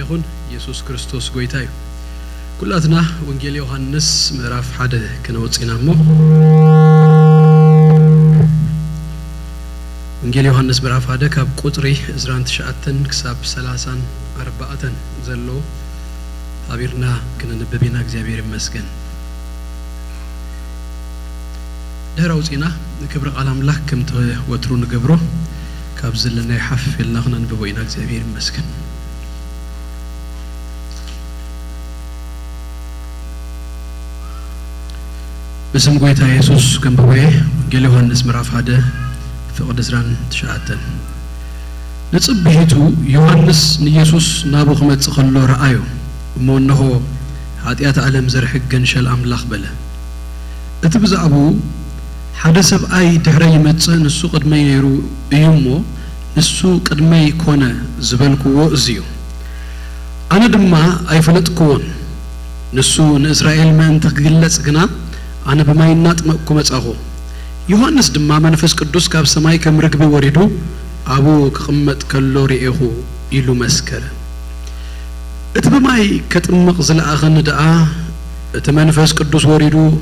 ይሁን ኢየሱስ ክርስቶስ ጎይታ እዩ ኩላትና ወንጌል ዮሐንስ ምዕራፍ 1 ከነወጽናሞ ወንጌል ዮሐንስ ምዕራፍ 1 ካብ ቁጥሪ 19 ክሳብ 34 ዘሎ አቢርና ከነነበብና እግዚአብሔር ይመስገን ደራው ጽና ክብር ቃል አምላክ ከምተ ወትሩ ንገብሮ ካብ ዘለና ይሐፍልና ከነነበብና እግዚአብሔር ይመስገን በስም ጎይታ ኢየሱስ ከምበወይ ወንጌል ዮሐንስ ምዕራፍ 1 ፍቅድ 19 ንጽብሂቱ ዮሐንስ ንኢየሱስ ናቡ ከመጽ ከሎ ረአዩ እሞነሆ ኃጢአት ዓለም ዘርሕገን ሸል አምላኽ በለ እቲ ብዛዕቡ ሓደ ሰብኣይ ድሕረ ይመጽ ንሱ ቅድመይ ነይሩ እዩሞ ንሱ ቅድመይ ኮነ ዝበልክዎ እዝዩ ኣነ ድማ ኣይፈለጥክዎን ንሱ ንእስራኤል መእንተ ክግለጽ ግና أنا بما ينطمئكم أخو يوحنس دما منفس قدوس كاب سماي كم ركب وريدو أبو كقمت كالوري إخو إلو مسكر اتبماي كتمق زل أغن دعا اتمنفس قدوس وريدو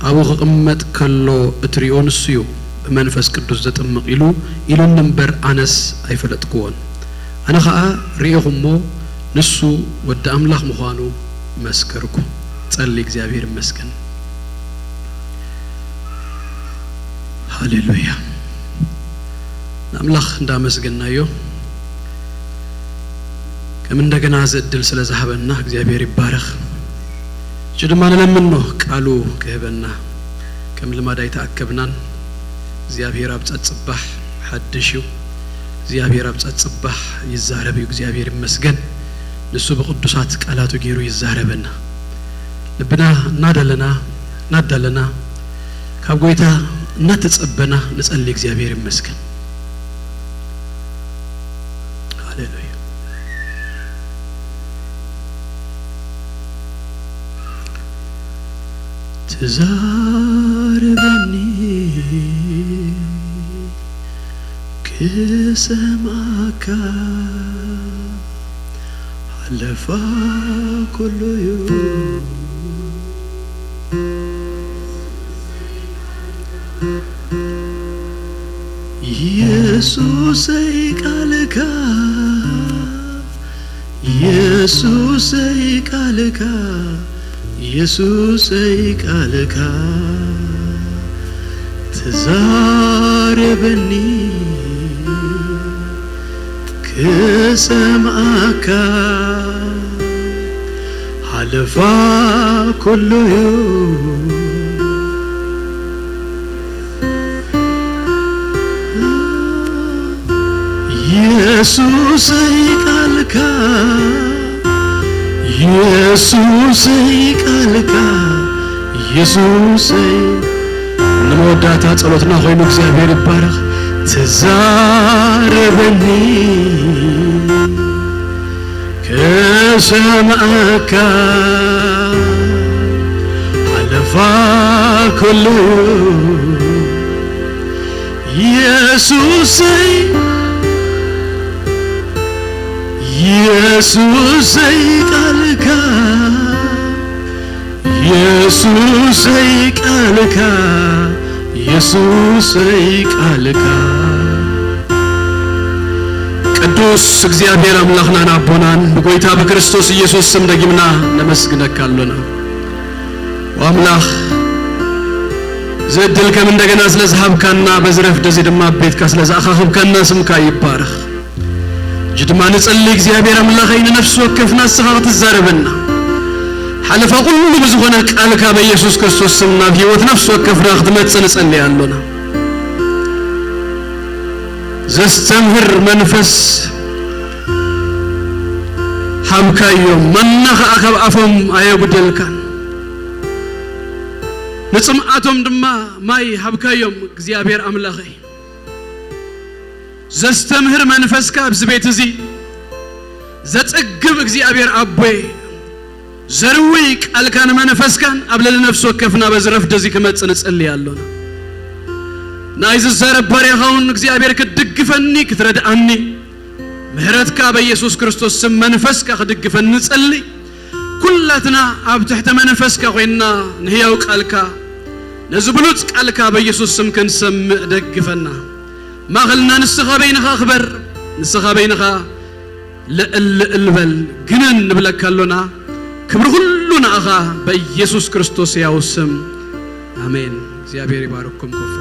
أبو كقمت كالو اتريون السيو منفس قدوس زتمق إلو نمبر أنس أي فلتكون أنا خاء ريهم مو نسو ود أملاخ مخانو مسكركو تصلي እግዚአብሔር ይመስገን ሃሌሉያ አምላክ እንዳመስገናዮ ከምን እንደገና ዘድል ስለዛህበና እግዚአብሔር ይባረክ ጅድማን ለምንነው ቃሉ ከበና ከም ለማዳይ ተአከብናን እግዚአብሔር አብጸጽባህ ሐድሽው እግዚአብሔር አብጸጽባህ ይዛረብ እግዚአብሔር ይመስገን ንሱ በቅዱሳት ቃላቱ ጌሩ ይዛረበና ልብና ናዳለና ካብጎይታ እናተጸበና ለጸልይ እግዚአብሔር ይመስገን ሃሌሉያ ትዛረበኒ ከሰማካ አለፋ ኩሉዩ ኢየሱስ ቃልካ ኢየሱስ ቃልካ ኢየሱስ ቃልካ ተዛረበኒ ከሰማካ አለፋ ኩሉዩ ኢየሱስ ቃልካ ኢየሱስ ቃልካ ኢየሱስ ንመወዳታ ጸሎትና ሆይኑ እግዚአብሔር ይባረክ ተዛረበኒ ከሰማካ አለፋ ኩሉ ኢየሱስ ኢየሱስ ቃልካ ኢየሱስ ቃልካ ኢየሱስ ቃልካ ቅዱስ እግዚአብሔር አምላክና ናቦናን በጎይታ በክርስቶስ ኢየሱስ ስም ደግምና ለመስግነካለና ወአምላክ ዘድል ከም እንደገና ስለዛብካና በዝረፍ ደዚ ድማ ቤትካ ስለዛኻኽብካና ስምካ ይባረክ ጅድማን ጸልይ እግዚአብሔር አምላክይን ነፍስ ወከፍና ሰኻት ተዛረበና حلف كل بزغنا قالك بيسوع كريستوس سمنا بيوت نفس وكفنا خدمت نصلي علينا زستمر منفس حمكايو منخ اخب افم ايغدلكان نصمعتهم دما ماي حبكايوم እግዚአብሔር አምላኬ زستمر منفس كابز بيتزي زتقب እግዚአብሔር አቦይ زرويك ألكان منفسكان قبل النفس وكفنا بزرف دزي كمت نصلي يالونا نايز الزرب بريخون እግዚአብሔር كدغفني كتردعني ምህረትካ በኢየሱስ ክርስቶስ ስም መንፈስካ ክድግፈን ንጸልይ ኩላትና ኣብ ትሕቲ መንፈስካ ኮይና ንህያው ቃልካ ነዝብሉጽ ቃልካ በኢየሱስ ስም ክንሰምዕ ደግፈና ማኸልና ንስኻ በይንኻ ክበር ንስኻ በይንኻ ልዕል ግነን ንብለካ ኣሎና ክብሪ ሁሉ ንኣኻ በኢየሱስ ክርስቶስ ያው ስም አሜን። እግዚአብሔር ይባርክኩም። ኮፈ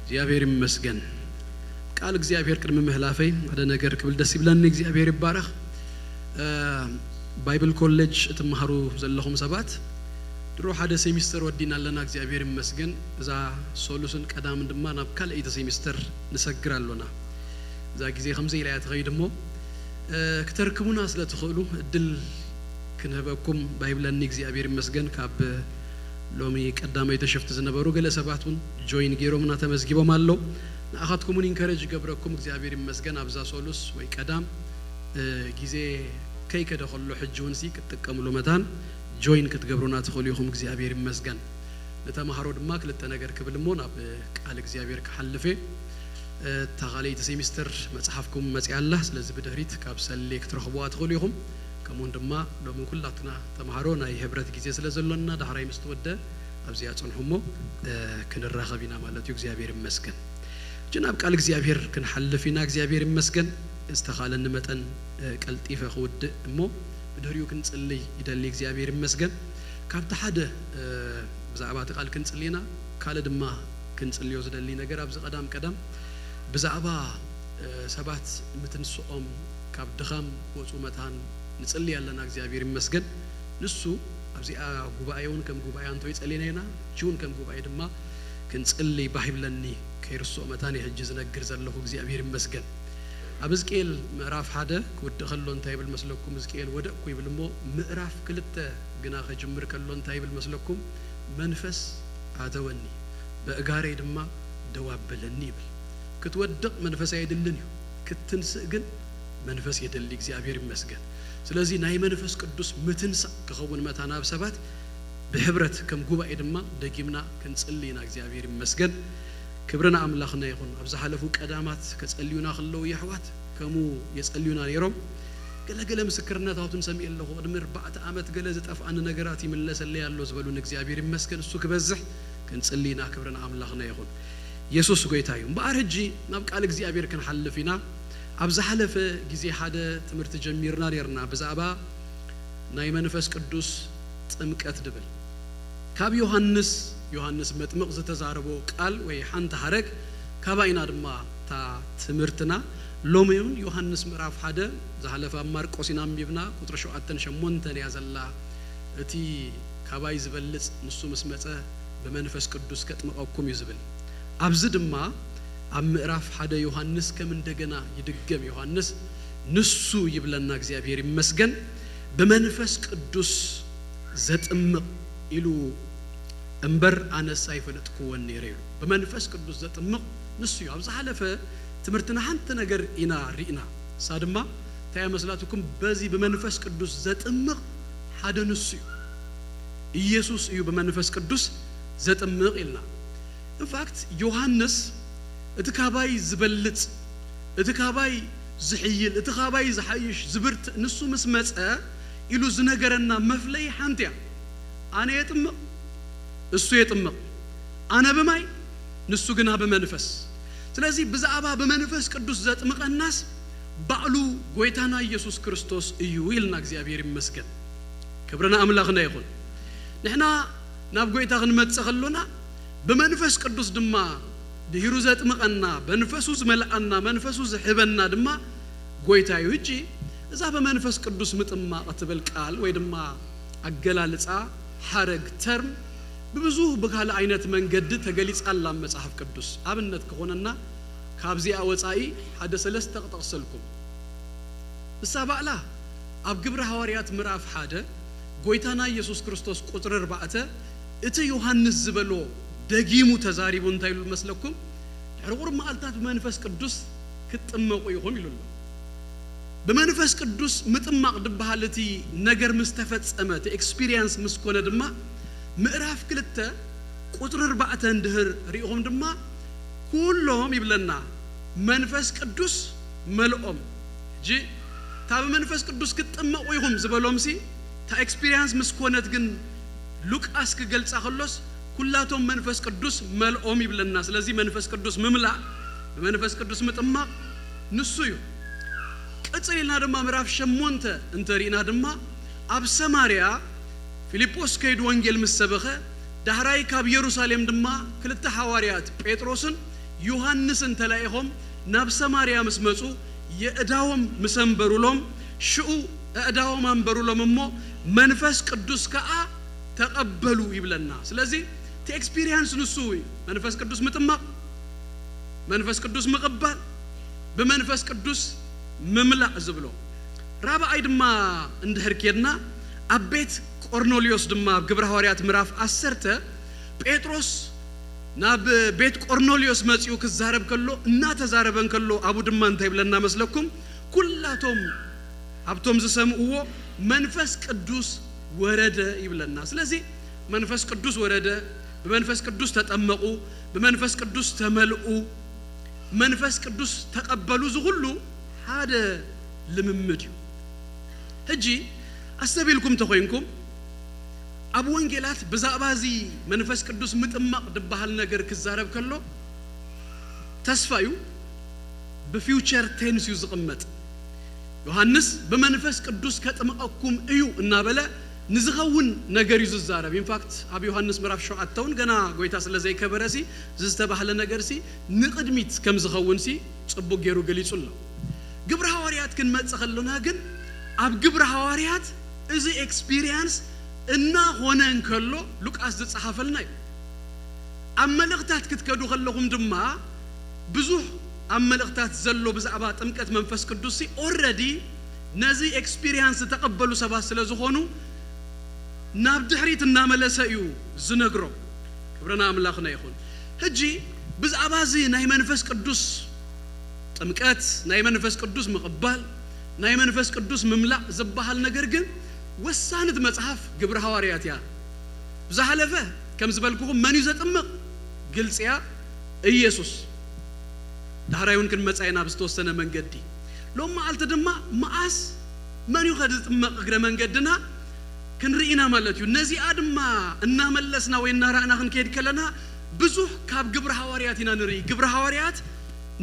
እግዚአብሔር ይመስገን። ቃል እግዚአብሔር ቅድመ ምህላፈይ አደ ነገር ክብል ደስ ይብለኒ። እግዚአብሔር ይባረክ። ባይብል ኮሌጅ እትማሃሩ ዘለኹም ሰባት ድሮ ሓደ ሴሚስተር ወዲና ኣለና። እግዚአብሔር ይመስገን። እዛ ሶሉሽን ቀዳም ድማ ናብ ካልአይቲ ሴሚስተር ንሰግር ኣሎና። እዛ ግዜ ከምዚ ኢላ ትኸይድሞ ክትርክቡና ስለትኽእሉ እድል ክንህበኩም ባይብለኒ። እግዚአብሔር ይመስገን። ካብ ሎሚ ቀዳማይ ተሸፍት ዝነበሩ ገለ ሰባቱን ጆይን ገይሮምና ተመዝጊቦም ኣለው። ንኣኻትኩምን ኢንከሬጅ ገብረኩም እግዚአብሔር ይመስገን። ኣብዛ ሶሉስ ወይ ቀዳም ግዜ ከይከደ ከሎ ሕጂውን ሲ ክትጥቀምሉ መታን ጆይን ክትገብሩና ትኽእሉ ኢኹም። እግዚአብሔር ይመስገን። ለተማሃሮ ድማ ክልተ ነገር ክብልሞ ናብ ቃል እግዚአብሔር ክሓልፈ ተኻለይቲ ሴሚስተር መጽሐፍኩም መጽያላ። ስለዚህ ብድህሪት ካብ ሰሌክት ረኽቡዋ ትኽእሉ ኢኹም። ከምኡን ድማ ሎሚ ኩላትና ተማሃሮ ናይ ህብረት ግዜ ስለዘሎና ዳሕራይ ምስ ተወደ ኣብዚያ ጽንሑሞ ክንራኸብ ኢና ማለት እዩ። እግዚአብሔር ይመስገን። ጅናብ ቃል እግዚአብሔር ክንሓልፍ ኢና። እግዚአብሔር ይመስገን። ዝተኻለኒ መጠን ቀልጢፈ ክውድእ እሞ ብድህሪኡ ክንጽልይ ይደሊ። እግዚአብሔር ይመስገን። ካብቲ ሓደ ብዛዕባ እቲ ቃል ክንጽልይና ካለ ድማ ክንጽልዮ ዝደሊ ነገር ኣብዚ ቀዳም ብዛዕባ ሰባት ምትንስኦም ካብ ድኻም ወፁ መታን ንጽልይ ኣለና። እግዚአብሔር ይመስገን። ንሱ ኣብዚኣ ጉባኤውን ከም ጉባኤ አንተ ይጸልይና ኢና ጁን ከም ጉባኤ ድማ ክንጽልይ ባይብለኒ ከይርሶ መታን ይሕጅ ዝነግር ዘለኹ። እግዚአብሔር ይመስገን። ኣብ ሕዝቅኤል ምዕራፍ 1 ክውድእ ከሎ እንታይ ይብል መስለኩም? ሕዝቅኤል ወደቅኩ ይብል እሞ ምዕራፍ 2 ግና ከጅምር ከሎ እንታይ ይብል መስለኩም? መንፈስ ኣተወኒ በእጋረይ ድማ ደዋበለኒ ይብል። ክትወድቅ መንፈስ አይደልን እዩ፣ ክትንስእ ግን መንፈስ ይደሊ። እግዚአብሔር ይመስገን። ስለዚህ ናይ መንፈስ ቅዱስ ምትንሳእ ክኸውን መታና ኣብ ሰባት ብሕብረት ከም ጉባኤ ድማ ደጊምና ክንጽልይና። እግዚአብሔር ይመስገን። ክብርና አምላኽና ይኹን። ኣብ ዝሓለፉ ቀዳማት ከጸልዩና ከለው የሕዋት ከሙ የጸልዩና ነይሮም ገለገለ ምስክርነታቱን ሰሚዕ ኣለኹ። ቅድሚ 4 ዓመት ገለ ዝጠፍኣኒ ነገራት ይምለሰለይ ኣሎ ዝበሉን እግዚአብሔር ይመስገን። እሱ ክበዝሕ ክንጽልይና። ክብርና አምላኽና ይኹን። ኢየሱስ ጎይታ እዩ። እምበኣር ሕጂ ናብ ቃል እግዚአብሔር ክንሓልፍ ኢና። ኣብ ዝሓለፈ ግዜ ሓደ ትምህርቲ ጀሚርና ነርና ብዛዕባ ናይ መንፈስ ቅዱስ ጥምቀት ድብል ካብ ዮሐንስ መጥምቕ ዝተዛረቦ ቃል ወይ ሓንቲ ሓረግ ካባይና ድማ ታ ትምህርትና ሎሚውን ዮሐንስ ምዕራፍ 1 ዝሓለፈ ማርቆስ ኢና ምብና ቁጥሪ 7-8 እያ ዘላ። እቲ ካባይ ዝበልጽ ንሱ ምስ መጸ በመንፈስ ቅዱስ ከጥምቀኩም እዩ ዝብል። ኣብዚ ድማ ኣብ ምዕራፍ 1 ዮሐንስ ከም እንደገና ይድገም ዮሐንስ ንሱ ይብለና። እግዚአብሔር ይመስገን። በመንፈስ ቅዱስ ዘጥምቅ ኢሉ እምበር አነሳ ይፈልጥኩወን ነይሩ። በመንፈስ ቅዱስ ዘጥምቅ ንሱ እዩ። ኣብ ዝሓለፈ ትምህርትና ሓንቲ ነገር ኢና ሪእና ሳድማ እንታይ መስላትኩም? በዚ በመንፈስ ቅዱስ ዘጥምቅ ሓደ ንሱ እዩ፣ ኢየሱስ እዩ በመንፈስ ቅዱስ ዘጥምቅ ኢልና። ኢንፋክት ዮሐንስ እቲ ካባይ ዝበልጽ እቲ ካባይ ዝሕይል እቲ ካባይ ዝሓይሽ ዝብርት ንሱ ምስ መጸ ኢሉ ዝነገረና መፍለይ ሓንቲ እያ። ኣነ የጥምቕ እሱ የጥምቕ፣ ኣነ በማይ ንሱ ግና በመንፈስ። ስለዚህ ብዛዕባ በመንፈስ ቅዱስ ዘጥምቀናስ ባዕሉ ጎይታና ኢየሱስ ክርስቶስ እዩ ኢልና። እግዚአብሔር ይመስገን። ክብርና አምላኽና ይኹን። ንሕና ናብ ጎይታ ክንመጽእ ከሎና በመንፈስ ቅዱስ ድማ ድሂሩ ዘጥምቀና በመንፈሱ ዝመልአና መንፈሱ ዝሕበና ድማ ጎይታ እዩ። እጂ እዛ በመንፈስ ቅዱስ ምጥማቕ ትብል ቃል ወይ ድማ አገላልጻ ሓረግ ተርም በብዙ በካለ አይነት መንገድ ተገሊጻላ መጽሐፍ ቅዱስ። አብነት ከሆነና ካብዚያ ወጻኢ ሓደ ሰለስተ ተጠቅሰልኩም። እሳ ባዕላ ኣብ ግብረ ሐዋርያት ምዕራፍ 1 ጎይታና ኢየሱስ ክርስቶስ ቁጥር 4 እቲ ዮሐንስ ዝበሎ ደጊሙ ተዛሪቡ እንታይ ይሉ መስለኩም? ድሕሪ መዓልታት በመንፈስ ቅዱስ ክትጥመቁ ይኹም ይሉሉ። በመንፈስ ቅዱስ ምጥማቅ ድበሃልቲ ነገር ምስተፈጸመ ኤክስፒሪየንስ ምስኮነ ድማ ምዕራፍ 2 ቁጥር 4 እንድህር ሪኦም ድማ كلهم يبلنا منفس قدوس ملؤم جي تاب منفس قدوس كتطمقوا يهم زبلهم سي تا اكسبيرينس مسكونت ግን ሉቃስ ከገልጻ خلص كلاتهم منفس قدوس ملؤم يبلنا ስለዚህ መንፈስ ቅዱስ መምላ በመንፈስ ቅዱስ መጥማቅ ንሱዩ ቅጽልና ደማ ምዕራፍ 8 እንተሪና ደማ አብ ሰማሪያ ፊልጶስ ከይድ ወንጌል መሰበኸ ዳህራይ ካብ ኢየሩሳሌም ደማ ክልተ ሐዋርያት ጴጥሮስን ዮሐንስን ተላይሆም ናብ ሰማሪያ መስመጹ የእዳዎም መሰንበሩሎም ሽኡ እዳዎም አንበሩሎምሞ መንፈስ ቅዱስ ከአ ተቀበሉ ይብለና ስለዚህ ኤክስፒሪየንስ ንሱይ መንፈስ ቅዱስ መጥማቅ መንፈስ ቅዱስ መቀበል በመንፈስ ቅዱስ መምላእ ዝብሎ ራብዓይ ድማ እንደህርኬድና አቤት ቆርኔሊዮስ ድማ ግብረ ሐዋርያት ምዕራፍ 10 ጴጥሮስ ናብ ቤት ቆርኔሊዮስ መጽኡ ክዛረብ ከሎ እና ተዛረበን ከሎ አቡ ድማ እንታይ ብለና መስለኩም ኩላቶም አብቶም ዝሰምዑዎ መንፈስ ቅዱስ ወረደ ይብለና ስለዚህ መንፈስ ቅዱስ ወረደ በመንፈስ ቅዱስ ተጠመቁ በመንፈስ ቅዱስ ተመልኡ መንፈስ ቅዱስ ተቀበሉ ዝሁሉ ሓደ ልምምድ ህጂ አሰቢልኩም ተኾይንኩም አብ ወንጌላት በዛባዚ መንፈስ ቅዱስ ምጥማቅ ድባሃል ነገር ክዛረብ ከሎ ተስፋዩ በፊውቸር ቴንስ ይዝቅመጥ ዮሐንስ በመንፈስ ቅዱስ ከጥምቀኩም እዩ እናበለ ንዝኸውን ነገር ይዝዛረብ ኢንፋክት አብ ዮሐንስ ምዕራፍ 7 ገና ጎይታ ስለዘይ ከበረሲ ዝተባህለ ነገርሲ ንቅድሚት ከም ዝኸውን ሲ ጽቡቅ ገሩ ገሊጹሎ ግብረ ሐዋርያት ክንመጽኸለና ግን አብ ግብረ ሐዋርያት እዚ ኤክስፒሪየንስ እና ሆነን ከሎ ሉቃስ ዝጻሐፈልና አመልእክታት ክትከዱ ከለኩም ድማ ብዙ አመልእክታት ዘሎ ብዛዕባ ጥምቀት መንፈስ ቅዱስ ሲ ኦሬዲ ነዚ ኤክስፒሪየንስ ተቀበሉ ሰባት ስለዝኾኑ ናብ ድሕሪት እናመለሰ እዩ ዝነግሮ ክብረና አምላኽና ይኹን ህጂ ብዛዕባ እዚ ናይ መንፈስ ቅዱስ ጥምቀት ናይ መንፈስ ቅዱስ መቀበል ናይ መንፈስ ቅዱስ መምላእ ዝባሃል ነገር ግን ወሳነት መጽሐፍ ግብረ ሐዋርያት ያ ብዛሐለፈ ከም ዝበልኩኩም መን ይዘጥምቅ ግልጽያ ኢየሱስ ዳህራዩን ክንመጻይና ብስተወሰነ መንገዲ ሎማ አልተ ድማ ማአስ መን ይኸድ ዝጥምቅ እግረ መንገድና ክንሪኢና ማለት እዩ ነዚ አድማ እናመለስና ወይ እናራእና ክንከይድ ከለና ብዙ ካብ ግብረ ሐዋርያት ኢና ንርኢ ግብረ ሐዋርያት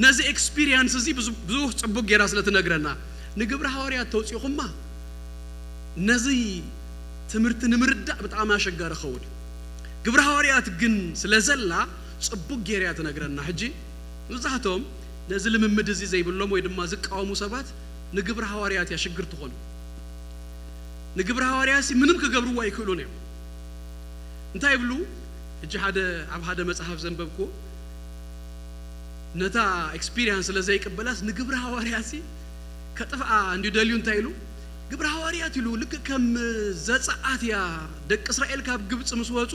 ነዚ ኤክስፒሪየንስ እዚ ብዙ ጽቡቅ ጌራ ስለተነግረና ንግብረ ሐዋርያት ተውጽኹማ ነዚ ትምህርት ንምርዳእ በጣም አሸጋሪ ኸውን ግብረ ሐዋርያት ግን ስለዘላ ጽቡቅ ጌራ ተነግረና ህጂ ንዛህቶም ነዚ ልምምድ እዚ ዘይብሎም ወይ ድማ ዝቃወሙ ሰባት ንግብረ ሐዋርያት ያሽግር ትኾኑ ንግብረ ሐዋርያት ምንም ከገብሩ አይክሉ ነው እንታይ ብሉ እጂ ሓደ መጽሐፍ ዘንበብኩ ነታ ኤክስፒሪየንስ ለዘይ ቀበላስ ንግብረ ሐዋርያት ከጥፍአ እንዲደልዩ እንታይሉ ግብረ ሐዋርያት ይሉ ልክ ከም ዘጻአት ያ ደቅ እስራኤል ካብ ግብጽ መስወጹ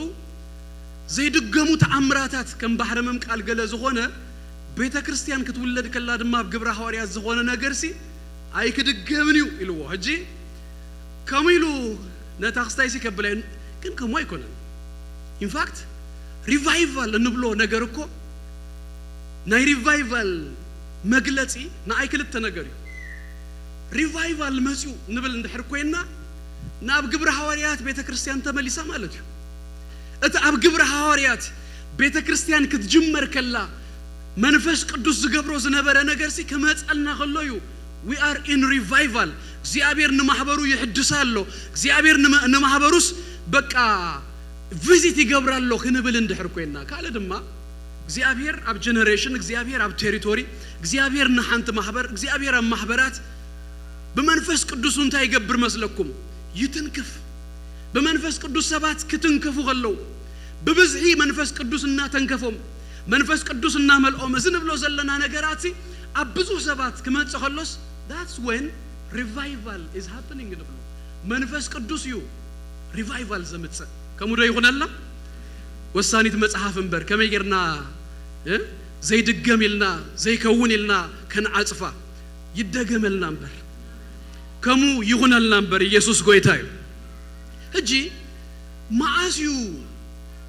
ዘይድገሙ ተአምራታት ከም ባህረ መምቃል ገለ ዝሆነ ቤተ ክርስቲያን ክትውለድ ከላ ድማ ግብረ ሐዋርያት ዝሆነ ነገርሲ አይክድገምን ይልዎ ህጂ ከመይሉ ነታክስታይሲ ከበላይ ግን ከመይ ይኮነ ኢንፋክት ሪቫይቫል እንብሎ ነገር እኮ ናይ ሪቫይቫል መግለጺ ናይ ክልተ ነገር ሪቫይቫል መጽኡ ንብል እንድሕር ኮይና ናብ ግብረ ሐዋርያት ቤተ ክርስቲያን ተመሊሳ ማለት እዩ እቲ አብ ግብረ ሐዋርያት ቤተ ክርስቲያን ክትጅመር ከላ መንፈስ ቅዱስ ዝገብሮ ዝነበረ ነገርሲ ከመጻልና ከሎዩ we are in revival እግዚአብሔር ንማህበሩ ይሕድሳሎ እግዚአብሔር ንማህበሩስ በቃ ቪዚት ይገብራሎ ክንብል እንድሕር ኮይና ካለ ድማ እግዚአብሔር አብ ጀነሬሽን እግዚአብሔር አብ ቴሪቶሪ እግዚአብሔር ንሓንት ማህበር እግዚአብሔር አብ ማህበራት በመንፈስ ቅዱስ እንታይ ይገብር መስለኩም ይትንክፍ በመንፈስ ቅዱስ ሰባት ክትንከፉ ከለው በብዝሒ መንፈስ ቅዱስና ተንከፎም መንፈስ ቅዱስና መልኦም እዝን ብሎ ዘለና ነገራቲ አብ ብዙ ሰባት ከመጽ ከሎስ that's when revival is happening ብሎ መንፈስ ቅዱስ እዩ ሪቫይቫል ዘመጽ ከሙዶ ይሆናልና ወሳኒት መጽሐፍ እንበር ከመይገርና ዘይድገምልና ዘይከውንልና ከነዓጽፋ ይደገመልና እንበር ከሙ ይሆናልና እንበር ኢየሱስ ጎይታዩ ህጂ ማአስዩ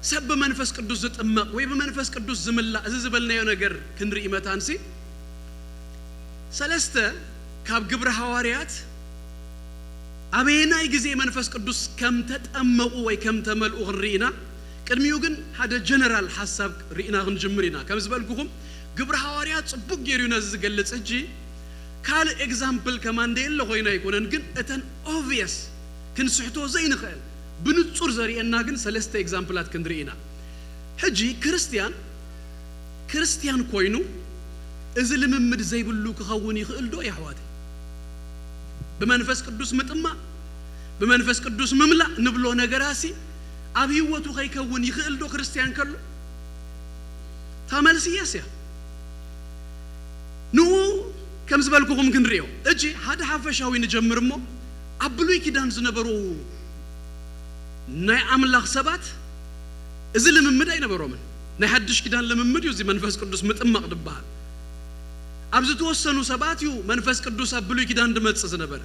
ሰብ መንፈስ ቅዱስ ዝጥመቅ ወይ በመንፈስ ቅዱስ ዝምላ ዝዝበልናዮ ነገር ክንሪ ኢመታንሲ ሰለስተ ካብ ግብረ ሐዋርያት አበየናይ ጊዜ መንፈስ ቅዱስ ከም ተጠመቁ ወይ ከም ተመልኡ ክንሪና ቅድሚዩ ግን ሓደ ጀነራል ሐሳብ ሪኢና ክንጅምሪና ከም ዝበልኩኩም ግብረ ሐዋርያት ጽቡቅ ጌሪዩና ዝገልጽ እንጂ ካል ኤግዛምፕል ከማንደ የለ ኮይና ይኮነን ግን እተን ኦብቪየስ ክንስሕቶ ዘይንኸል ብንጹር ዘሪእና ግን ሰለስተ ኤግዛምፕላት ክንሪኢና ሕጂ ክርስቲያን ኮይኑ እዚ ልምምድ ዘይብሉ ክኸውን ይኽእል ዶ ያሕዋት በመንፈስ ቅዱስ ምጥማ በመንፈስ ቅዱስ መምላ ንብሎ ነገራሲ ኣብ ህይወቱ ከይከውን ይኽእል ዶ ክርስቲያን ከሎ ተመልሲ ያስያ ኑ ከም ዝበልኩኩም ክንሪዮ እጂ ሓደ ሓፈሻዊ ንጀምርሞ ኣብ ብሉይ ኪዳን ዝነበሩ ናይ አምላኽ ሰባት እዚ ልምምድ አይነበሮምን ናይ ሓድሽ ኪዳን ልምምድ እዩ እዚ መንፈስ ቅዱስ ምጥማቅ ድባል ኣብዚ ተወሰኑ ሰባት እዩ መንፈስ ቅዱስ ኣብ ብሉይ ኪዳን ድመጽ ዝነበረ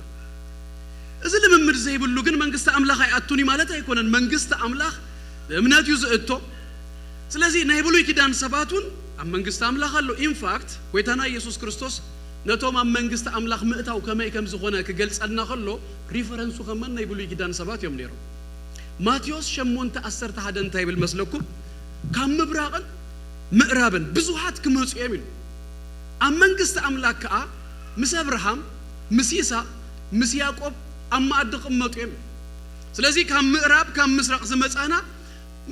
እዚ ልምምድ ዘይብሉ ግን መንግስት አምላኽ አይአቱኒ ማለት አይኮነን መንግስት አምላኽ በእምነት እዩ ዝእቶ ስለዚህ ናይ ብሉይ ኪዳን ሰባቱን ኣብ መንግስት አምላኽ አሎ ኢንፋክት ወይታና ኢየሱስ ክርስቶስ ነቶም ኣብ መንግስት አምላኽ ምእታው ከመይ ከም ዝኾነ ክገልጸልና ከሎ ሪፈረንሱ ከመን ናይ ብሉይ ኪዳን ሰባት እዮም ነይሩ ማቴዎስ 8:11 እንታይ ብል መስለኩም ካብ ምብራቅን ምዕራብን ብዙሃት ክመጹ የሚሉ ኣብ መንግስት አምላኽ ከኣ ምስ አብርሃም ምስ ይስሐቅ ምስ ያዕቆብ ኣብ ማዕድ ቅመጡ የሚሉ ስለዚህ ካብ ምዕራብ ካብ ምስራቅ ዝመጻና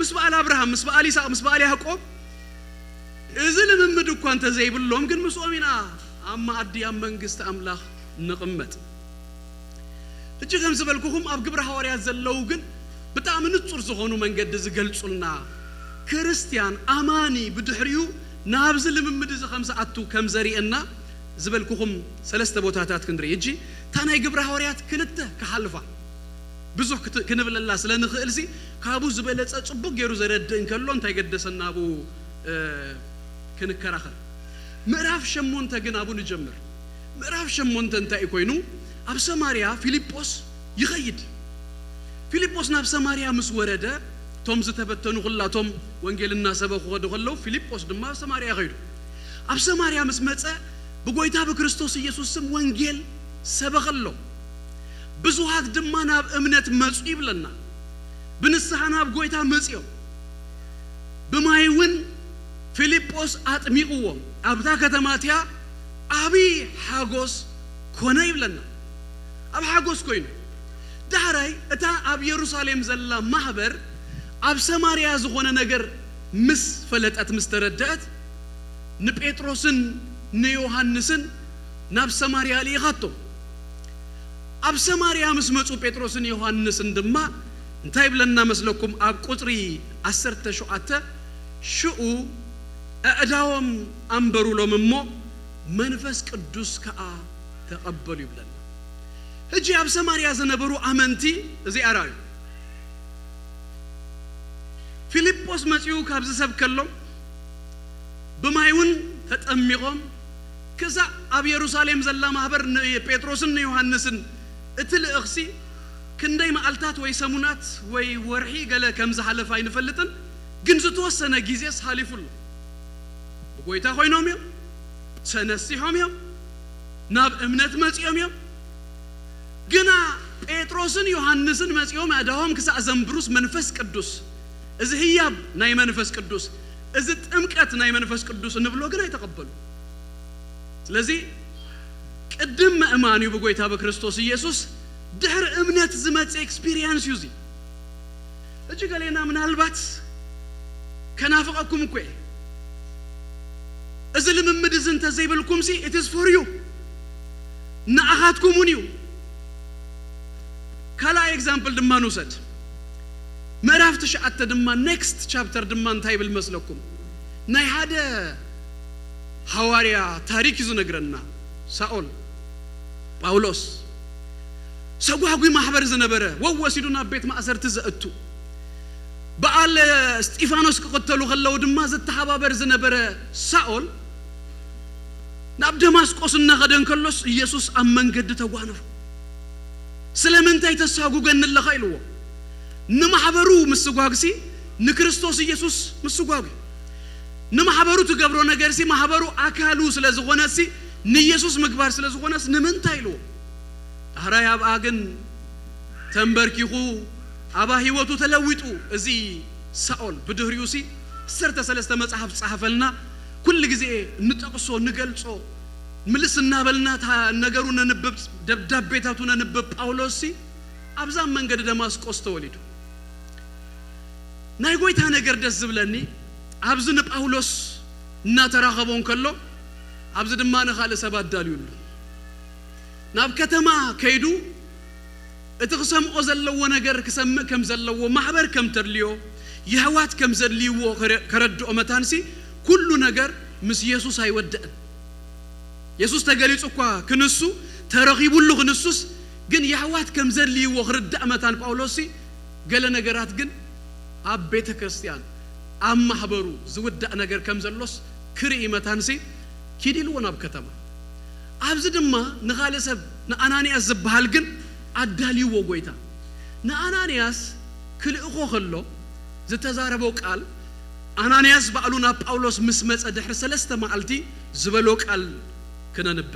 ምስ በዓል አብርሃም ምስ በዓል ይስሐቅ ምስ በዓል ያዕቆብ እዚ ልምምድ እኮ እንተ ዘይብሎም ግን ምስኦሚና ኣብ ማዕድ ኣብ መንግስት አምላኽ ንቅመጥ እጅ ከም ዝበልኩኩም ኣብ ግብረ ሐዋርያት ዘለው ግን በጣም ንጹር ዝኾኑ መንገድ ዝገልጹልና ክርስቲያን አማኒ ብድሕሪው ናብዝ ልምምድ ዝኸምሰአቱ ከም ዘሪእና ዝበልኩኩም ሰለስተ ቦታታት ክንሪ እጂ ታናይ ግብረ ሐዋርያት ክልተ ከሐልፋ ብዙ ክንብለላ ስለንኽእልሲ ካቡ ዝበለጸ ጽቡቅ ገይሩ ዘረድእን ከሎ እንታይ ገደሰና አቡ ክንከራኸር ምዕራፍ 8 ግን አቡ ንጀምር ምዕራፍ 8 እንታይ ኮይኑ ኣብ ሰማርያ ፊልጶስ ይኸይድ ፊልጶስ ናብ ሰማርያ ምስ ወረደ ቶም ዝተበተኑ ሁላቶም ወንጌልና ሰበኹ ወደኸለው ፊልጶስ ድማ ሰማርያ ይኸይዱ ኣብ ሰማርያ ምስ መጸ በጎይታ በክርስቶስ ኢየሱስ ስም ወንጌል ሰበኸሎ ብዙሃት ድማ ናብ እምነት መጹ ይብለና ብንስሐ ናብ ጎይታ መጽዮ በማይውን ፊልጶስ አጥሚቁዎም ኣብታ ከተማትያ አቢ ሓጎስ ኮነ ይብለና ኣብ ሓጎስ ኮይኑ ዳህራይ እታ ኣብ ኢየሩሳሌም ዘላ ማህበር ኣብ ሰማርያ ዝኾነ ነገር ምስ ፈለጠት ምስ ተረዳት ንጴጥሮስን ንዮሐንስን ናብ ሰማርያ ሊኻቶ ኣብ ሰማርያ ምስ መጹ ጴጥሮስን ዮሐንስን ድማ እንታይ ብለና መስለኩም ኣብ ቁጥሪ 17 ሽኡ አዕዳዎም አንበሩሎም እሞ መንፈስ ቅዱስ ከአ ተቀበሉ ይብለና እጂ ኣብ ሰማርያ ዘነበሩ አመንቲ እዚ አራዩ ፊልጶስ መጽኡ ካብ ዝሰብከሎም በማይውን ተጠሚቆም ከዛ ኣብ ኢየሩሳሌም ዘላ ማህበር ጴጥሮስን ዮሐንስን እትልእኽሲ ክንደይ መዓልታት ወይ ሰሙናት ወይ ወርሒ ገለ ከም ዝሓለፈ አይንፈልጥን ግን ዝተወሰነ ጊዜስ ሓሊፉሉ ጎይታ ኮይኖም እዮም ሰነሲሖም እዮም ናብ እምነት መጽኦም እዮም ግና ጴጥሮስን ዮሐንስን መጽኦም አዳዎም ክሳዕ ዘንብሩስ መንፈስ ቅዱስ እዚ ህያብ ናይ መንፈስ ቅዱስ እዚ ጥምቀት ናይ መንፈስ ቅዱስ እንብሎ ግን አይተቀበሉ ስለዚህ ቅድም ማእማኑ በጎይታ በክርስቶስ ኢየሱስ ድህር እምነት ዝመጽ ኤክስፒሪየንስ ዩዚ እጂ ገሌና ምናልባት ከናፍቀኩም እኮ እዚ ልምምድ ዝንተ ዘይብልኩም ሲ it is for you ንአኻትኩምን እዩ ካላ ኤግዛምፕል ድማ ንውሰድ ምዕራፍ 9 ድማ ኔክስት ቻፕተር ድማ እንታይ ብል መስለኩም ናይ ሓደ ሐዋርያ ታሪክ ይዝነግረና ሳኦል ጳውሎስ ሰጓጉይ ማህበር ዝነበረ ወወሲዱና ቤት ማእሰርቲ ዘእቱ በዓል እስጢፋኖስ ከቀተሉ ከለው ድማ ዝተሓባበር ዝነበረ ሳኦል ናብ ደማስቆስ እናኸደን ከሎስ ኢየሱስ ኣብ መንገድ ተጓነፉ ስለምንታይ ተሳጉገን ለኻ ኢልዎ ንማህበሩ ምስጓግሲ ንክርስቶስ ኢየሱስ ምስጓጉ ንማህበሩ ትገብሮ ነገር ሲ ማህበሩ አካሉ ስለዝኾነሲ ንኢየሱስ ምግባር ስለዝኾነስ ንምንታይሉ አህራይ አብአ ግን ተንበርኪኹ አባ ህይወቱ ተለዊጡ እዚ ሳኦል ብድህሪውሲ 13 መጽሐፍ ጻፈልና ኩል ጊዜ ንጠቅሶ ንገልጾ ምልስና በልና ነገሩን ንብብ ደብዳቤታቱን ንብብ ጳውሎስ አብዛም መንገድ ደማስቆስ ተወሊዱ ናይ ጎይታ ነገር ደስ ዝብለኒ አብዝነ ጳውሎስ እና ተራኸቦን ከሎ አብዝ ድማ ነኻለ ሰባት ዳልዩሉ ናብ ከተማ ከይዱ እትክሰምኦ ዘለዎ ነገር ክሰምዕ ከም ዘለዎ ማህበር ከም ተርልዮ የህዋት ከም ዘልይዎ ከረድኦ መታንሲ ኩሉ ነገር ምስ ኢየሱስ አይወደን ኢየሱስ ተገሊጹ እኳ ክንሱ ተረኺቡሉ ክንሱስ ግን የህዋት ከም ዘልይዎ ክርዳእ መታን ጳውሎስ ገለ ነገራት ግን አብ ቤተ ክርስቲያን አብ ማህበሩ ዝውዳእ ነገር ከም ዘሎስ ክርኢ መታንሲ ኪዲልዎ ናብ ከተማ አብዝ ድማ ንኻለ ሰብ ንአናንያስ ዝበሃል ግን አዳልይዎ ጎይታ ንአናንያስ ክልእኾ ከሎ ዝተዛረበው ቃል አናንያስ ባዕሉና ጳውሎስ ምስ መጸ ድሕሪ 3 መዓልቲ ዝበሎ ቃል ክነንብብ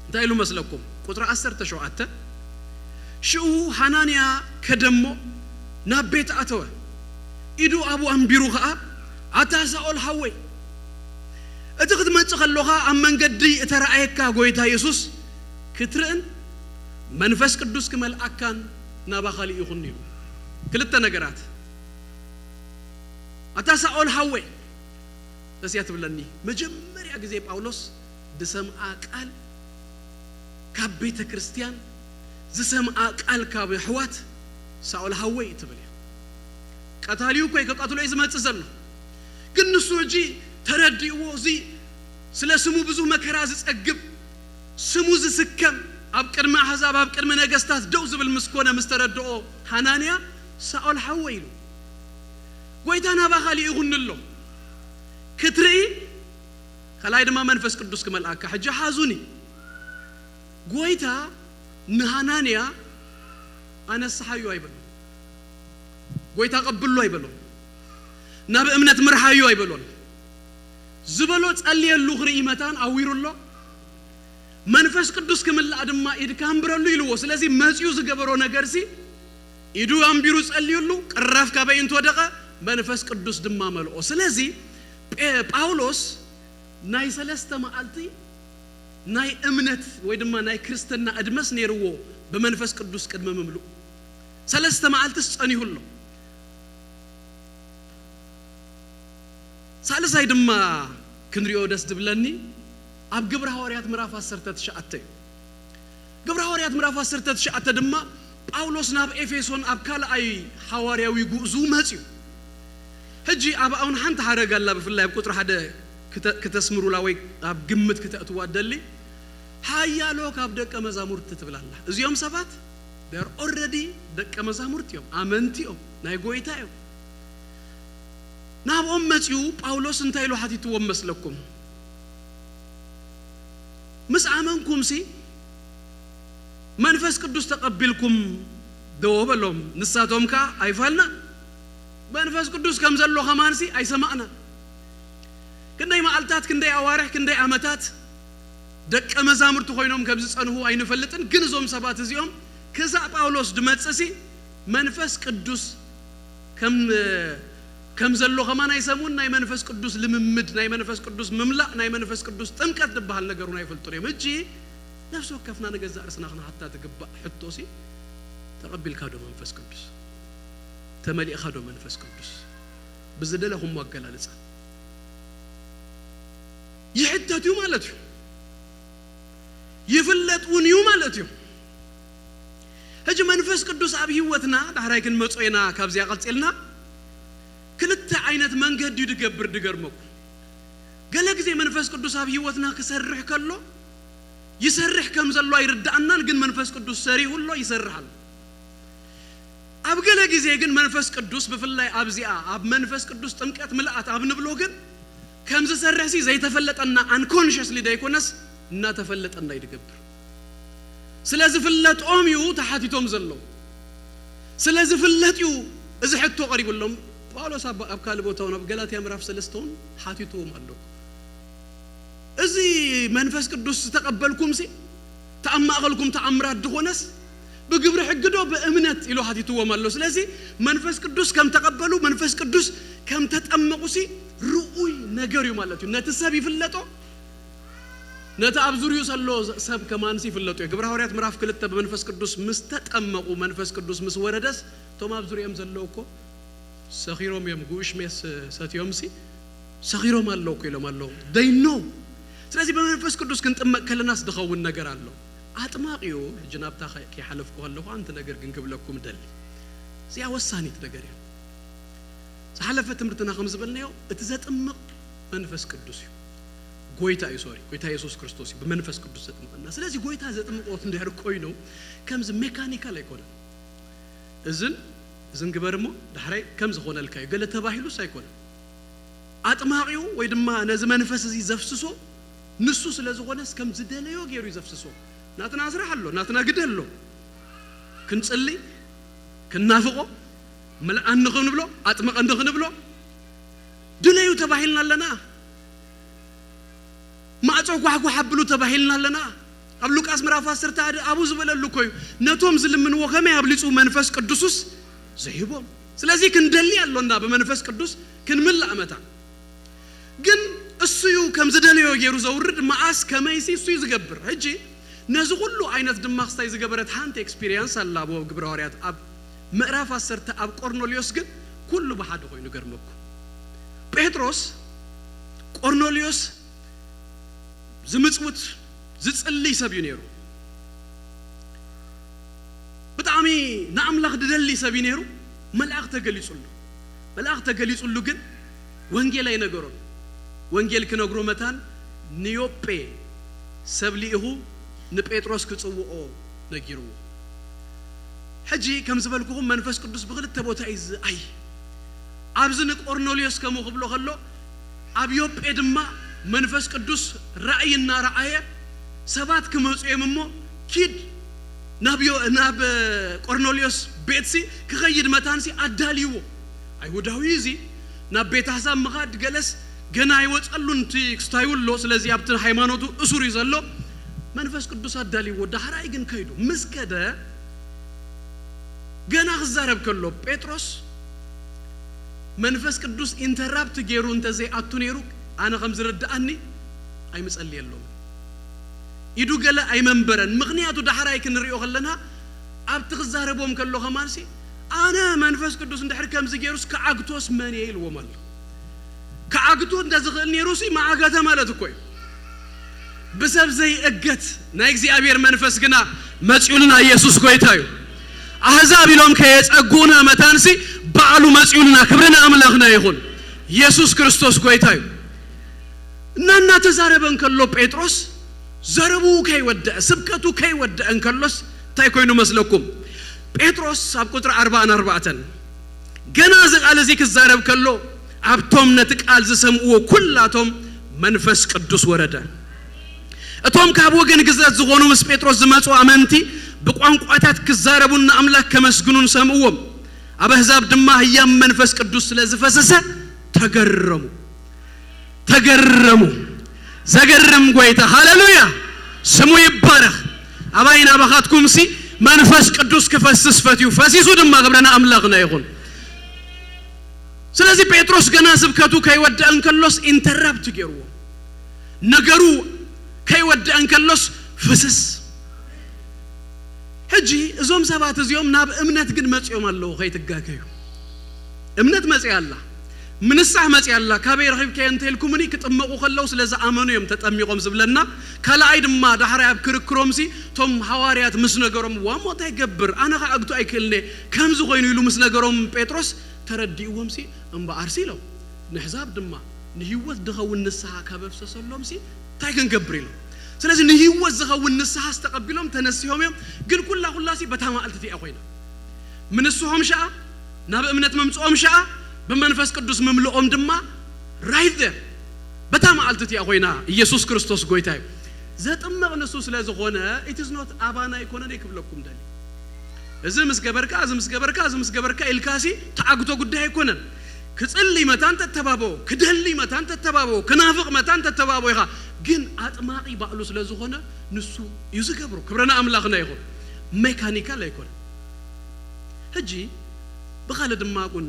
እንታይ ኢሉ መስለኩም ቁጥር 17 ሽኡ ሐናንያ ከደሞ ናብ ቤት አተወ ኢዱ አቡ አንቢሩ ኸአ አታሳኦል ሐወይ እቲ ክትመጽእ ከለኻ ኣብ መንገዲ እተራእየካ ጎይታ ኢየሱስ ክትርእን መንፈስ ቅዱስ ክመልአካን ናባኻሊ ይኹን ኢሉ ክልተ ነገራት አታሳኦል ሐወይ ተስያት ብለኒ መጀመሪያ ጊዜ ጳውሎስ ድሰምዓ ቃል ካብ ቤተ ክርስቲያን ዝሰምዓ ቃል ካብ ሕዋት ሳኦል ሐወይ ትብል ቀታሊው ኮይ ከቀትሎ ይዝመጽእ ዘሎ ግን ንሱ እጂ ተረዲእዎ እዚ ስለ ስሙ ብዙ መከራ ዝጸግብ ስሙ ዝስከም ኣብ ቅድመ አሕዛብ ኣብ ቅድመ ነገስታት ደው ዝብል ምስኮነ ምስተረድኦ ሐናንያ ሳኦል ሐወይ ኢሉ ጎይታና ባኻሊ ይኹንሎ ክትርኢ ከላይ ድማ መንፈስ ቅዱስ ክመልአካ ሕጂ ሓዙኒ ጎይታ ንሐናንያ አነሳሐዩ አይበሉ ጎይታ ቀብሉ አይበሉ ናብ እምነት ምርሐዩ አይበሉ ዝበሎ ጸልየሉ ክርኢ መታን አዊሩሎ መንፈስ ቅዱስ ክምላእ ድማ ኢድካምብረሉ ይልዎ ስለዚህ መጽዩ ዝገበሮ ነገርሲ ኢዱ አንቢሩ ጸልዩሉ ቅራፍ ካበይንት ወደቀ መንፈስ ቅዱስ ድማ መልኦ ስለዚህ ጳውሎስ ናይ 3 መዓልቲ ናይ እምነት ወይ ድማ ናይ ክርስትና እድመስ ነርዎ በመንፈስ ቅዱስ ቅድመ መምሉ 3 መዓልትስ ጸኒሁሎ ሳልሳይ ድማ ክንሪኦ ደስ ድብለኒ ኣብ ግብረ ሐዋርያት ምዕራፍ 19 ግብረ ሐዋርያት ምዕራፍ 19 ድማ ጳውሎስ ናብ ኤፌሶን ኣብ ካልኣይ ሐዋርያዊ ጉዕዙ መጽዩ ሕጂ ኣብ አሁን ሓንቲ ሓረጋላ ብፍላይ ቁጥር 1 ከተስምሩላ ወይ ኣብ ግምት ከተእትዋ ደሊ ሃያሎ ካብ ደቀ መዛሙርት ትብላላ እዚኦም ሰባት they're already ደቀ መዛሙርት እዮም አመንቲኦም ናይ ጎይታ እዮም ናብኦም መጽዩ ጳውሎስ እንታይ ኢሉ ሓቲትዎም መስለኩም ምስ አመንኩም ሲ መንፈስ ቅዱስ ተቀበልኩም ደወበሎም ንሳቶም ካ አይፋልና መንፈስ ቅዱስ ከም ዘሎ ኸማንሲ አይሰማዕና ክንደይ መዓልታት ክንደይ አዋርሕ ክንደይ ዓመታት ደቀ መዛሙርት ኮይኖም ከም ዝጸንሁ አይንፈልጥን ግን ዞም ሰባት እዚኦም ክሳብ ጳውሎስ ድመጽሲ መንፈስ ቅዱስ ከም ዘሎ ኸማን አይሰሙን ናይ መንፈስ ቅዱስ ልምምድ ናይ መንፈስ ቅዱስ መምላእ ናይ መንፈስ ቅዱስ ጥምቀት ድበሃል ነገሩን አይፈልጡን እጂ ነፍስ ወከፍና ነገዛ ርስና ኸና حتى ተገባ ሕቶሲ ተቀበልካ ዶ መንፈስ ቅዱስ ተመሊእኻ ዶ መንፈስ ቅዱስ ብዝደለኹም ወገላለጻ ይሕተቱ ማለት እዩ ይፍለጡን እዩ ማለት እዩ ሕጂ መንፈስ ቅዱስ ኣብ ህይወትና ዳሕራይ ክንመጾይና ካብዚያ ቀልጽልና ክልተ ዓይነት መንገዲ ይድገብር ድገርመኩ ገለ ጊዜ መንፈስ ቅዱስ ኣብ ህይወትና ክሰርሕ ከሎ ይሰርሕ ከም ዘሎ አይርዳእናን ግን መንፈስ ቅዱስ ሰሪሁሎ ይሰርሐል ኣብ ገለ ጊዜ ግን መንፈስ ቅዱስ በፍላይ ኣብዚኣ ኣብ መንፈስ ቅዱስ ጥምቀት ምልአት ኣብ ንብሎ ግን ከም ዝሰርሕሲ ዘይተፈለጠና አንኮንሽስሊ ዳይኮነስ እና ተፈለጠና ይድገብር ስለዚህ ፍለጦም እዩ ተሓቲቶም ዘሎ ስለዚህ ፍለጥ እዩ እዚ ሕቶ ቀሪብሎም ጳውሎስ ኣብ ካል ቦታው ነው ገላትያ ምዕራፍ 3 ሓቲቱም አለው እዚ መንፈስ ቅዱስ ተቀበልኩም ሲ ተአማኸልኩም ተአምራት ድኾነስ በግብረ ሕግዶ በእምነት ኢሉ ሓቲቱም አለው ስለዚህ መንፈስ ቅዱስ ከም ተቀበሉ መንፈስ ቅዱስ ከም ተጠመቁ ሲ ሩኡይ ነገር እዩ ማለት እዩ ነተሰብ ይፍለጦ ነታ አብዙሪዩ ሰሎ ሰብ ከማን ሲፍለጦ ግብረ ሐዋርያት ምዕራፍ 2 በመንፈስ ቅዱስ ምስተጠመቁ መንፈስ ቅዱስ ምስወረደስ ቶም አብዙሪየም ዘለውኮ ሰኺሮም የም ጉሽ መስ ሰትዮም ሲ ሰኺሮም አለው ከለም አለው they know ስለዚህ በመንፈስ ቅዱስ ክንጥመቅ ከለናስ ድኸውን ነገር አለው አጥማቂው ጅናብታ ከሐለፍኩ አለው አንተ ነገር ግን ክብለኩም ደል ሲያ ወሳኒት ነገር ያ ሰሐለፈ ትምርትና ከምዝበልነው እትዘጥምቅ መንፈስ ቅዱስ እዩ ጎይታ ይሶሪ ጎይታ ኢየሱስ ክርስቶስ በመንፈስ ቅዱስ ዘጥምቅና ስለዚህ ጎይታ ዘጥምቆት እንዲያር ቆይ ነው ከምዝ ሜካኒካል አይኮንም እዝን ግበርሞ ዳህራይ ከምዝ ሆነልካዩ ገለ ተባሂሉ ሳይኮን አጥማቂው ወይ ድማ ነዝ መንፈስ እዚ ዘፍስሶ ንሱ ስለዝሆነስ ከምዝ ደለዮ ገይሩ ይዘፍስሶ ናትና አስራሐሎ ናትና ግደሎ ክንጽሊ ክናፍቆ መልአን ንኹን ብሎ አጥመቀ ንኹን ብሎ ድለዩ ተባሂልና ለና ማዕጾ ጓጓ ሐብሉ ተባሂልና ለና ኣብ ሉቃስ ምዕራፍ 10 ታዲ አቡ ዝበለሉ ኮዩ ነቶም ዝልምንዎ ከመ ያብልጹ መንፈስ ቅዱስስ ዘይቦም ስለዚህ ክንደሊ ያለውና በመንፈስ ቅዱስ ክንምል አመታ ግን እሱዩ ከምዝደለዮ ገይሩ ዘውርድ ማአስ ከመይሲ እሱ ይዝገብር እጂ ነዚ ሁሉ አይነት ድማክስታይ ዝገበረት ሃንተ ኤክስፒሪየንስ አላቦ ግብረ ሐዋርያት ኣብ ምዕራፍ 10 ኣብ ቆርኔሊዮስ ግን ኩሉ በሓደ ኮይኑ ገርመኩ ጴጥሮስ ቆርኔሊዮስ ዝምጽውት ዝጽልይ ሰብ እዩ ነይሩ በጣም ናአምላኽ ድደሊ ሰብ እዩ ነይሩ መልአክ ተገሊጹሉ ግን ወንጌል አይነገሮ ወንጌል ክነግሮ መታን ኒዮጴ ሰብሊሁ ንጴጥሮስ ክጽውኦ ነጊሩ ሕጂ ከም ዝበልኩኩም መንፈስ ቅዱስ በክልተ ቦታ ይዝ አይ ኣብዝን ቆርኔሊዮስ ከም ክብሎ ከሎ ኣብ ዮጴ ድማ መንፈስ ቅዱስ ራእይና ራእየ ሰባት ክመጽየምሞ ኪድ ናብ ቆርኔሊዮስ ቤትሲ ክኸይድ መታንሲ አዳልይዎ አይሁዳዊ እዚ ናብ ቤት ሐሳብ መኻድ ገለስ ገና ይወጸሉን ትክስታይውሎ ስለዚህ ኣብቲ ሃይማኖቱ እሱር ይዘሎ መንፈስ ቅዱስ አዳልይዎ ዳህራይ ግን ከይዱ ምስከደ ገና ክዛረብ ከሎ ጴጥሮስ መንፈስ ቅዱስ ኢንተራፕት ገይሩ እንተዘይ አቱ ነይሩ አነ ከም ዝረዳአኒ አይመጸልየሎም ይዱ ገለ አይመንበረን ምክንያቱ ዳህራይ ክንሪኦ ከለና ኣብቲ ክዛረቦም ከሎ ከማንሲ አነ መንፈስ ቅዱስ እንድሕር ከም ዝገይሩስ ከአግቶስ መን ይልዎም አለ ከአግቶ እንደዝኽእል ነይሩሲ ማዓገተ ማለት እኮ በሰብ ዘይ እገት ናይ እግዚአብሔር መንፈስ ግና መጽኡልና ኢየሱስ ጎይታዩ አሕዛብ ኢሎም ከየጸጉና መታንሲ በዓሉ መጽኡልና ክብርና አምላኽና ይሁን ኢየሱስ ክርስቶስ ጎይታዩ እናና ተዛረበን ከሎ ጴጥሮስ ዘረቡ ከይወደ ስብከቱ ከይወደ እንከሎስ ታይኮይኑ መስለኩም ጴጥሮስ ኣብ ቁጥር 44 ገና ዝቃል እዚ ክዛረብ ከሎ ኣብቶም ነጥቃል ዝሰምዑ ኩላቶም መንፈስ ቅዱስ ወረደ እቶም ካብ ወገን ግዛት ዝሆኑ ምስ ጴጥሮስ ዝመጹ አመንቲ በቋንቋታት ክዛረቡና አምላክ ከመስግኑን ሰምዑዎም ኣብ አሕዛብ ድማ ህያም መንፈስ ቅዱስ ስለዝፈሰሰ ተገረሙ ዘገርም ጎይታ ሃሌሉያ ስሙ ይባረክ አባይና ባኻትኩም ሲ መንፈስ ቅዱስ ከፈስስ ፈትዩ ፈሲሱ ድማ ግብረና አምላኽና ይሁን ስለዚህ ጴጥሮስ ገና ስብከቱ ከይወደአን ከሎስ ኢንተራፕት ገይሩ ነገሩ ከይወደአን ከሎስ ፍስስ ሕጂ እዞም ሰባት እዚኦም ናብ እምነት ግን መጽኦም አለው ከይትጋከዩ እምነት መጽያላ ምንሳህ መጽያላ ካበይ ረኺብከ እንተልኩምኒ ክጥመቁ ከለው ስለዛ አመኑ የም ተጠሚቆም ዝብለና ካላይ ድማ ዳህራይ ኣብ ክርክሮምሲ ቶም ሐዋርያት ምስ ነገሮም ዋሞታ ይገብር አነ ካአግቱ አይክልኔ ከምዝ ኮይኑ ይሉ ምስ ነገሮም ጴጥሮስ ተረዲኡምሲ እምባአርሲ ለው ንሕዛብ ድማ ንህይወት ድኸውን ንስሐ ካበፍሰሰሎምሲ ታይ ክንገብር ኢሉ ስለዚህ ንህይወት ዝኸውን ንስሐ አስተቀብሎም ተነሲሆም ግን ኩላሲ በታማልቲ ያቆይና ምንሱሆም ሻ ናብ እምነት መምጽኦም ሻ በመንፈስ ቅዱስ መምልኦም ድማ ራይት ዴር በታማልቲ ያቆይና ኢየሱስ ክርስቶስ ጎይታዩ ዘጥመቅ ንሱ ስለዝኾነ it is not አባና ይኮነን ይክብለኩም ዳሊ እዚ ምስገበርካ ኢልካሲ ተአግቶ ጉዳይ ይኮነን ክጽልይ መታን ተተባበው ክደልይ መታን ተተባበው ክናፍቅ መታን ተተባበው ይኻ ግን አጥማቂ ባዕሉ ስለዝኾነ ንሱ ይዝገብሩ ክብረና አምላኽና ይኹን ሜካኒካል አይኮን ሕጂ በኻለ ድማቁን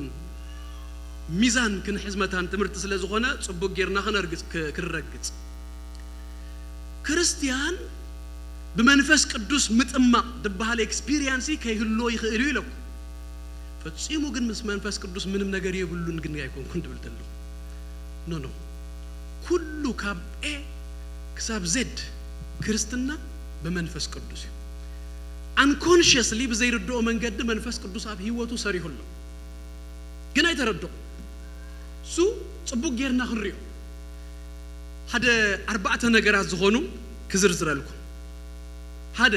ሚዛን ክንሕዝመታን ትምህርት ስለዝኾነ ጽቡቅ ጌርና ክረግጽ ክርስቲያን በመንፈስ ቅዱስ ምጥማቅ ድባሃል ኤክስፒሪየንስ ከይህሎ ይኽእሉ ይለኩ ፈጽሙ ግን መንፈስ ቅዱስ ምንም ነገር ይብሉን ግን አይኮንኩን ድብልተሉ ኖ ኩሉ ካብ ኤ ክሳብ ዜድ ክርስትና በመንፈስ ቅዱስ አንኮንሺየስሊ በዘይርዶ መንገድ መንፈስ ቅዱስ አብ ህይወቱ ሰሪሁሉ ግን አይተረዶ ሱ ጽቡቅ ጌርና ክሪዮ ሓደ አርባዕተ ነገራት ዝኾኑ ክዝርዝረልኩ ሓደ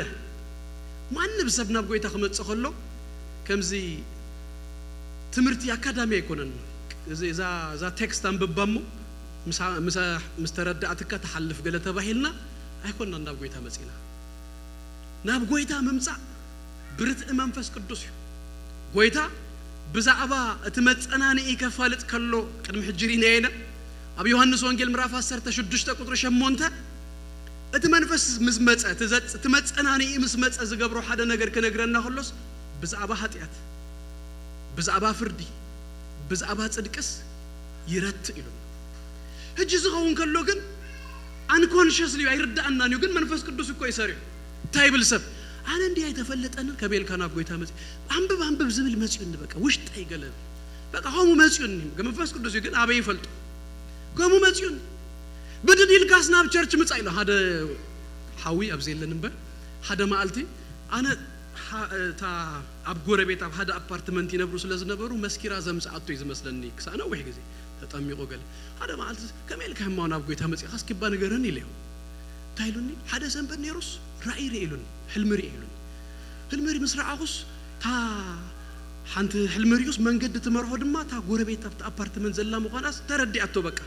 ማንም ሰብና በጎይታ ከመጽእ ከሎ ከምዚ ትምህርቲ አካዳሚ አይኮነን ዛ ቴክስት አንብባሞ ምስተረዳእትካ ተሐልፍ ገለ ተባሂልና አይኮንና ናብ ጎይታ መጽኢና ናብ ጎይታ መምጻእ ብርትዕ መንፈስ ቅዱስ ጎይታ ብዛዕባ እትመጸናኒ ይከፋልጥ ከሎ ቅድም ሕጅሪና የና አብ ዮሐንስ ወንጌል ምዕራፍ 16 ቁጥር 8 እቲ መንፈስ ምስመጸ ትመጸናኒ ምስመጸ ዝገብሮ ሓደ ነገር ከነግረና ከሎስ ብዛዕባ ኃጢአት ብዛዕባ ፍርዲ ብዛዕባ ጽድቅስ ይረት ኢሉ ሕጂ ዝኸውን ከሎ ግን አንኮንሺየስሊ አይርዳእና ነው ግን መንፈስ ቅዱስ እኮ ይሰሪ ታይብል ሰብ አነ እንዲህ አይተፈለጠን ከቤልካ ናብ ጎይታ መጽ አንብብ ዝብል መጽዩን በቃ ውሽጥ አይገለም በቃ ሆሙ መጽዩን መንፈስ ቅዱስ ግን አበይ ይፈልጡ ጎሙ መጽዩን በድዲል ካስናብ ቸርች ምጻይለ ሓደ ሐዊ አብዘለንም በ ሓደ ማልቲ አነ ታ አብ ጎረቤት አብ ሓደ አፓርትመንት ይነብሩ ስለዝነበሩ መስኪራ ዘምጻአቶ ይዝመስለኒ ክሳና ወይ ጊዜ ተጠሚቆ ገለ ሓደ ማልቲ ከመልካ ህማውን አብ ጎይታ መጽ ካስኪባ ነገርን ይለው ታይሉኒ ሓደ ሰንበት ነሩስ ራእይ ይሉን ሕልምሪ ይሉን ሕልምሪ ምስራዓኹስ ታ ሓንቲ ሕልምሪውስ መንገድ ትመርሖ ድማ ታ ጎረቤት አፓርትመንት ዘላ መዃናስ ተረዲአቶ በቃ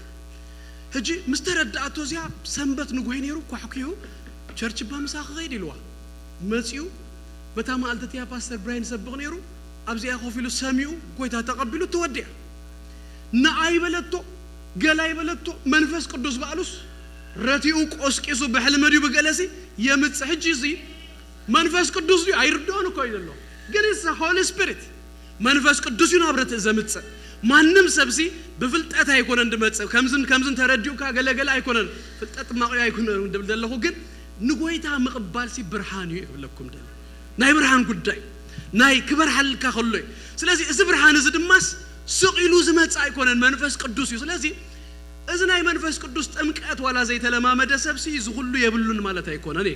ሕጂ ምስተረዳእቶ ዚያ ሰንበት ንጎይ ነሩ ኳሕኩዩ ቸርች ባምሳኽ ኸይድ ይልዋ መጽዩ በታ ማልተት ያ ፓስተር ብራይን ሰብቕ ነሩ አብዚያ ኾፊሉ ሰሚኡ ጎይታ ተቀቢሉ ተወዲያ ንአይ በለቶ ገላይ በለቶ መንፈስ ቅዱስ ባሉስ ረቲኡ ቆስቂሱ በሕልመዲው በገለሲ የምጽእ ሕጂ እዚ መንፈስ ቅዱስ አይርዶን እኮ ይደሎ ግን ኢትስ ሆሊ ስፒሪት መንፈስ ቅዱስ ይናብረት ዘምጽእ ማንም ሰብሲ በፍልጠት አይኮነ እንደመጽእ ከምዝን ተረዲው ካገለገለ አይኮነን ፍልጠት ማቆያ አይኮነን እንደለሁ ግን ንጎይታ መቅባል ሲ ብርሃን ይብለኩም ደለ ናይ ብርሃን ጉዳይ ናይ ክበርሃልካ ከሎይ ስለዚህ እዚ ብርሃን እዚ ድማስ ስቂሉ ዝመጽእ አይኮነን መንፈስ ቅዱስ እዩ ስለዚህ እዚ ናይ መንፈስ ቅዱስ ጥምቀት ዋላ ዘይተለማመደ ሰብሲ እዚ ሁሉ የብሉን ማለት አይኮነን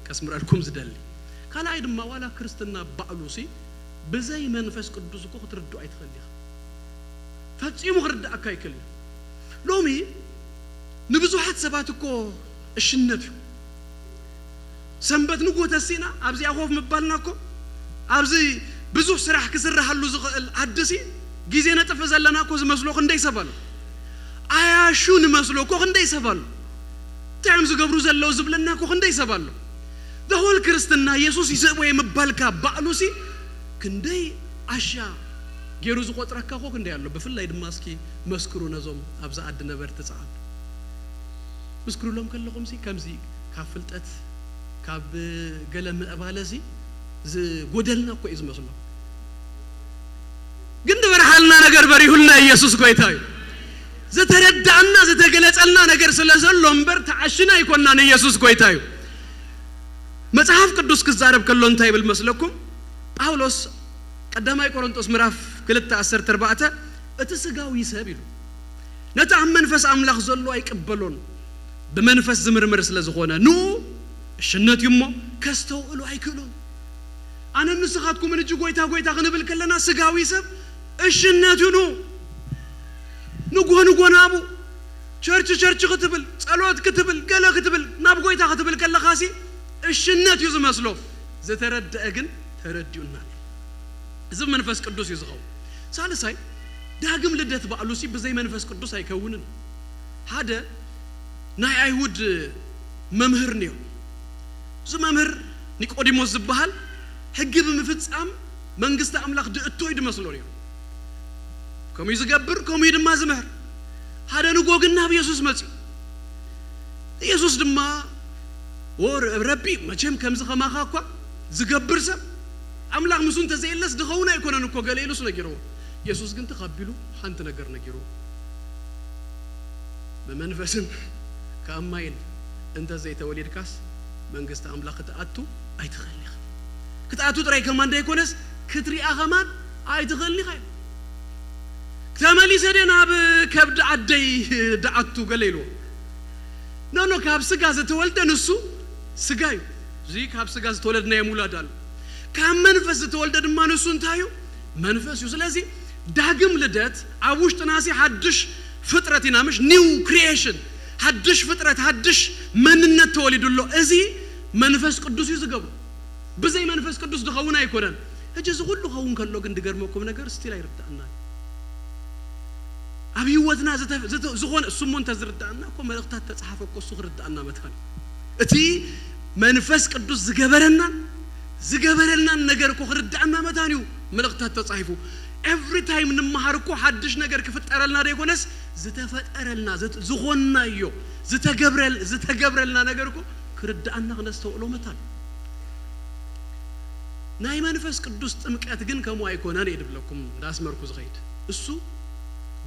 ከስምራልኩም ዝደሊ ካላይ ድማ ዋላ ክርስትና ባዕሉሲ በዘይ መንፈስ ቅዱስ እኮ ክትርዱ አይትፈልይ ፈጽሙ ክርዳ አካይክል ሎሚ ንብዙሓት ሰባት እኮ እሽነት ሰንበት ንጎተሲና አብዚ አኾፍ መባልና እኮ አብዚ ብዙ ስራሕ ክስራሃሉ ዝኽእል አድሲ ጊዜ ነጥፍ ዘለና እኮ ዝመስሎ ክንደይ ሰባሉ አያሹን መስሎ እኮ ክንደይ ሰባሉ ታም ዝገብሩ ዘለው ዝብለና እኮ ክንደይ ሰባሉ the whole ክርስትና ኢየሱስ ይሰቦ የመባልካ ባዕሉሲ ክንደይ አሻ ጌሩ ዝቆጥረካ እኮ ክንደይ ያለው በፍላይ ድማስኪ መስክሩ ነዞም አብዛ አድ ነበር ተጻፍ መስክሩሎም ከለኩም ሲ ከምዚ ካፍልጠት ካብ ገለም አባለሲ ጎደልና እኮ ይዝመስሎ ግን ደበርሃልና ነገር በሪሁልና ኢየሱስ ጎይታዩ ዘተረዳና ዘተገለጸልና ነገር ስለዘሎ እምበር ተዓሽና ይኮናን ኢየሱስ ጎይታዩ መጽሐፍ ቅዱስ ክዛረብ ከሎን ታይብል መስለኩም ጳውሎስ ቀዳማይ ቆሮንቶስ ምዕራፍ 2:14 እቲ ስጋዊ ሰብ ይሉ ነታ መንፈስ አምላክ ዘሎ አይቀበሎን በመንፈስ ዝምርምር ስለዝኾነ ኑ እሽነት ይሞ ከስተውሉ አይክሉን አነ ንስኻትኩም እንጂ ጎይታ ክንብል ከለና ስጋዊ ሰብ እሽነት ይኑ ንጎናቡ ቸርች ክትብል ጸሎት ክትብል ገለ ክትብል ናብ ጎይታ ክትብል ከለኻሲ እሽነት ይዙ መስሎ ዘተረዳእ ግን ተረዲውና እዚ መንፈስ ቅዱስ ይዝኸው ሳልሳይ ዳግም ልደት ባዕሉሲ በዘይ መንፈስ ቅዱስ አይከውንን ሓደ ናይ አይሁድ መምህር ነው ዘመምህር ኒቆዲሞስ ዝባሃል ሕግ በመፍጻም መንግስት አምላክ ድእቶ ይድመስሎ ነው كم يزقبر كم يدما زمهر هذا نقوقنا بيسوس مسيح يسوس دما ور ربي ما جم كم زخما خاكوا زقبر سب أملاك مسون تزيلس دخونا يكون نكوا قليلوس نجرو يسوس قنت قبلو حنت نجر نجرو بمنفسن كأمايل أنت زي توليد كاس من قست أملاك تأتو أي تخلي كتأتو ترى كمان ده يكونس كتري أغمان أي تخلي خير كتاملي سدنا بكبد عدي دعتو قليلو نو كاب سجاز تولد نسو سجايو زي كاب سجاز تولدنا يمولادال كم منفس تولد ما نسو انتايو منفس يوسلازي داقم لدت أبوش تناسي حدش فترتنا مش نيو كرييشن حدش فترة حدش من تولد الله أزي منفس قدوس يزقبو بزي منفس قدوس دخونا يكونن هجز كله خون كله عند جرمكم نجار ستيلا يردنا أبي وذنا زخون سمون تزردنا كم مرقت تصحفك قصة ردنا مثلا أتي منفس قدوس زجبرنا نجار كخردنا مثانيو مرقت تصحفه every time نمهاركو حدش نجار كفت أرلنا ريكونس زتفت أرلنا زخوننا يو زتجبرلنا نجاركو كردنا غنستوعلو مثلا ناي منفس قدوس تمكات جن كم وايكون أنا يدب لكم راس مركز غيد السو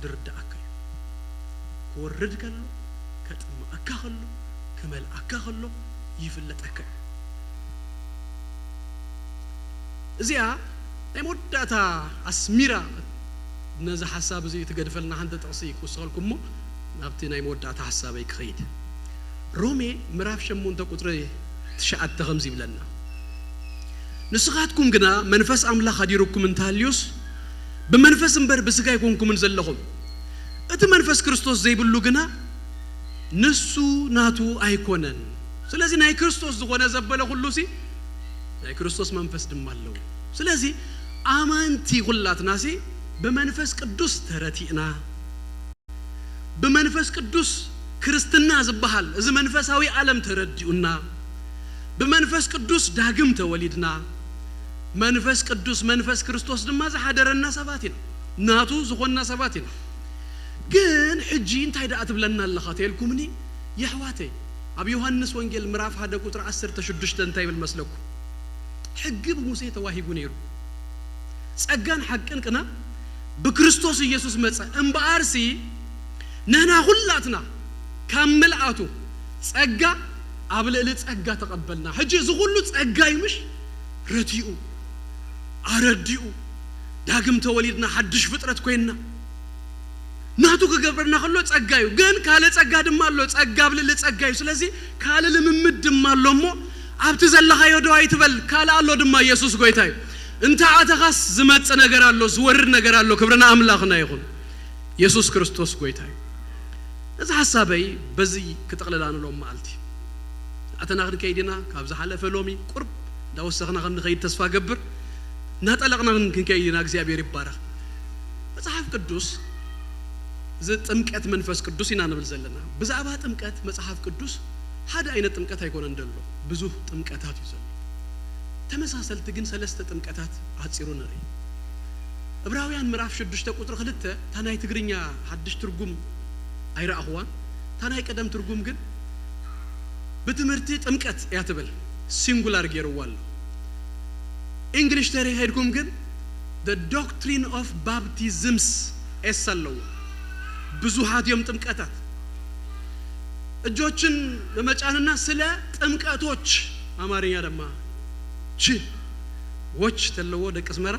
درد أكل كورد كله كتم أكله كمل أكله يفلت أكل زيا مدة أسميرة نزح حساب زي تقدفلنا عند تقصيك وصالكم مو نبتنا مدة حسابك خيد رومي مراف شمون تقطري تشعت تغمزي بلنا نسخاتكم جنا منفس أملا خديركم من تاليوس بمنفس مبر بسقى يكونكم نزلهم أنت منفس كريستوس زي بلو جنا نسو ناتو أيكونن سلازي ناي كريستوس زغنا زبالة خلوسي ناي كريستوس منفس دمالو سلازي آمانتي غلات ناسي بمنفس قدوس ترتينا بمنفس قدوس كريستنا زبحال إذا منفساوي عالم ترديونا بمنفس قدوس داقم توليدنا منفس قدوس منفس كريستوس دما زحدرنا سباتنا ناتو زغنا سباتنا جن حجين تايدا أتبلنا الله خاتيلكمني يحواتي أبي يوحنس وانجيل مراف هذا كتر 10 تشدش تنتاي بالمسلك حجب موسى تواهي نيرو سأجان حقن كنا بكريستوس يسوع متى أمبارسي نحن غلاتنا كمل عتو سأجا قبل إلت سأجا تقبلنا حجي زغلو سأجا يمش رتيو أرديو داقم توليدنا حدش فترة كوينا ناتو كقبرنا خلو سأجايو جن كاله سأجا دمالو سأجا قبل إلت سأجايو سلازي كاله لممد دمالو مو أبتزل خيو دواي تبل كاله الله دما يسوع قويتاي أنت عتقاس زمات نجارالو زور نجارالو كبرنا أملاخنا يخون يسوع كريستوس قويتاي إذا حسابي بزي كتقللان لهم مالتي أتناغن كيدنا كابز حلف لومي قرب داوسخنا غن خيد تصفى قبر نطلقنا كن كيدنا እግዚአብሔር ይባረክ መጽሐፍ ቅዱስ ጥምቀት መንፈስ ቅዱስ ይናነብል ዘለና ብዛባ ጥምቀት መጽሐፍ ቅዱስ ሓደ አይነት ጥምቀት አይኮን እንደሎ ብዙ ጥምቀታት ይዘሉ ተመሳሰልት ግን ሰለስተ ጥምቀታት አጽሩ ነሪ ዕብራውያን ምዕራፍ 6 ቁጥር 2 ታናይ ትግርኛ ሐድሽ ትርጉም አይራአሁዋን ታናይ ቀደም ትርጉም ግን በትምርት ጥምቀት ያተበል ሲንጉላር ገርዋል እንግሊሽ ተሪ ሄድኩም ግን the doctrine of baptisms እሰለው ብዙሃት የም ጥምቀታት እጆችን ለመጫንና ስለ ጥምቀቶች አማርኛ ደማ ቺ ወች ተለወ ደቅስመራ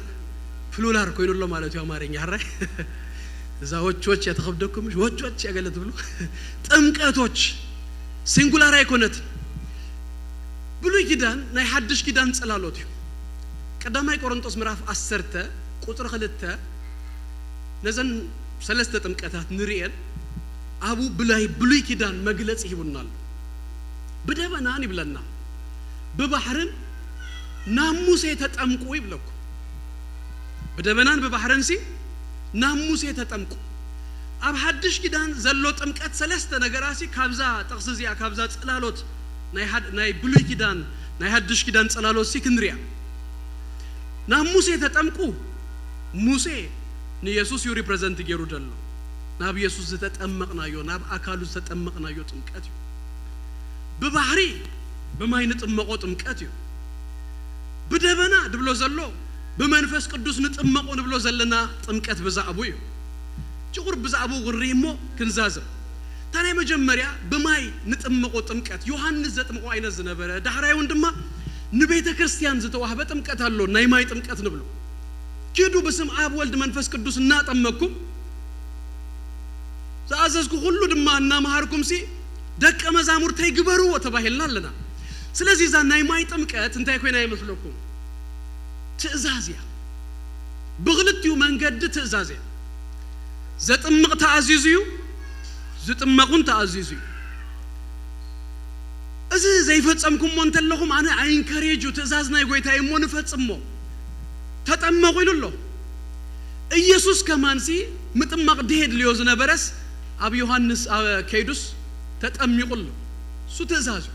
ፍሉላር ኮይኖሎ ማለት ነው አማርኛ አራይ ዛዎቾች ያተخبደኩም ወቾች ያገለት ብሎ ጥምቀቶች ሲንጉላር አይኮነት ብሉይ ኪዳን ናይ ሐድሽ ኪዳን ጸላሎት ቀዳማይ ቆሮንቶስ ምዕራፍ 10 ቁጥር 2 ነዘን ሰለስተ ጥምቀታት ንሪኤል አቡ ብሉይ ኪዳን መግለጽ ይሁንናል በደበናን ይብለና በባህርን ናሙሴ ተጠምቁ ይብለኩ በደበናን በባህርን ሲ ናሙሴ ተጠምቁ አብ ሐድሽ ኪዳን ዘሎ ጥምቀት ሰለስተ ነገራሲ ካብዛ ጥቅስዚያ ካብዛ ጸላሎት ናይ ብሉይ ኪዳን ናይ ሐድሽ ኪዳን ጸላሎት ሲ ክንሪያ ናሙሴ ተጠምቁ ሙሴ ንኢየሱስ ዩ ሪፕሬዘንት ገይሩ ደሎ ናብ ኢየሱስ ዝተጠመቅናዮ ናብ አካሉ ዝተጠመቅናዮ ጥምቀት እዩ በባህሪ በማይ ንጥመቆ ጥምቀት እዩ በደበና ድብሎ ዘሎ በመንፈስ ቅዱስ ንጥመቆ ንብሎ ዘለና ጥምቀት በዛዕቡ እዩ ጭቁር በዛዕቡ ግሪሞ ክንዛዘ ታናይ መጀመሪያ በማይ ንጥመቆ ጥምቀት ዮሐንስ ዘጥምቆ አይነት ዝነበረ ዳህራዩን ድማ ንቤተ ክርስቲያን ዝተዋህበ ጥምቀት አሎ ናይ ማይ ጥምቀት ንብሎ ኪዱ በስም አብ ወልድ መንፈስ ቅዱስ እናጠመቅኩም ዛአዘዝኩ ሁሉ ድማ እናማሃርኩም ሲ ደቀ መዛሙርት ይግበሩ ወተባሂልና አለና ስለዚህ ዛ ናይ ማይ ጥምቀት እንታይ ኮይና ይመስለኩም ትእዛዝያ በግልጥዩ መንገድ ትእዛዝያ ዘጥምቅ ተአዚዙ ዝጥመቁን ተአዚዙ እዚ ዘይፈጸምኩም ወንተለኩም አነ አይንከሬጁ ትእዛዝ ናይ ጎይታ ይሞን ፈጽሞ ተጠመቁ ይሉሎ ኢየሱስ ከማንሲ ምጥማቅ ደሄድ ሊዮ ዝነበረስ አብ ዮሐንስ ከይዱስ ተጠምቁሎ ሱ ትእዛዙ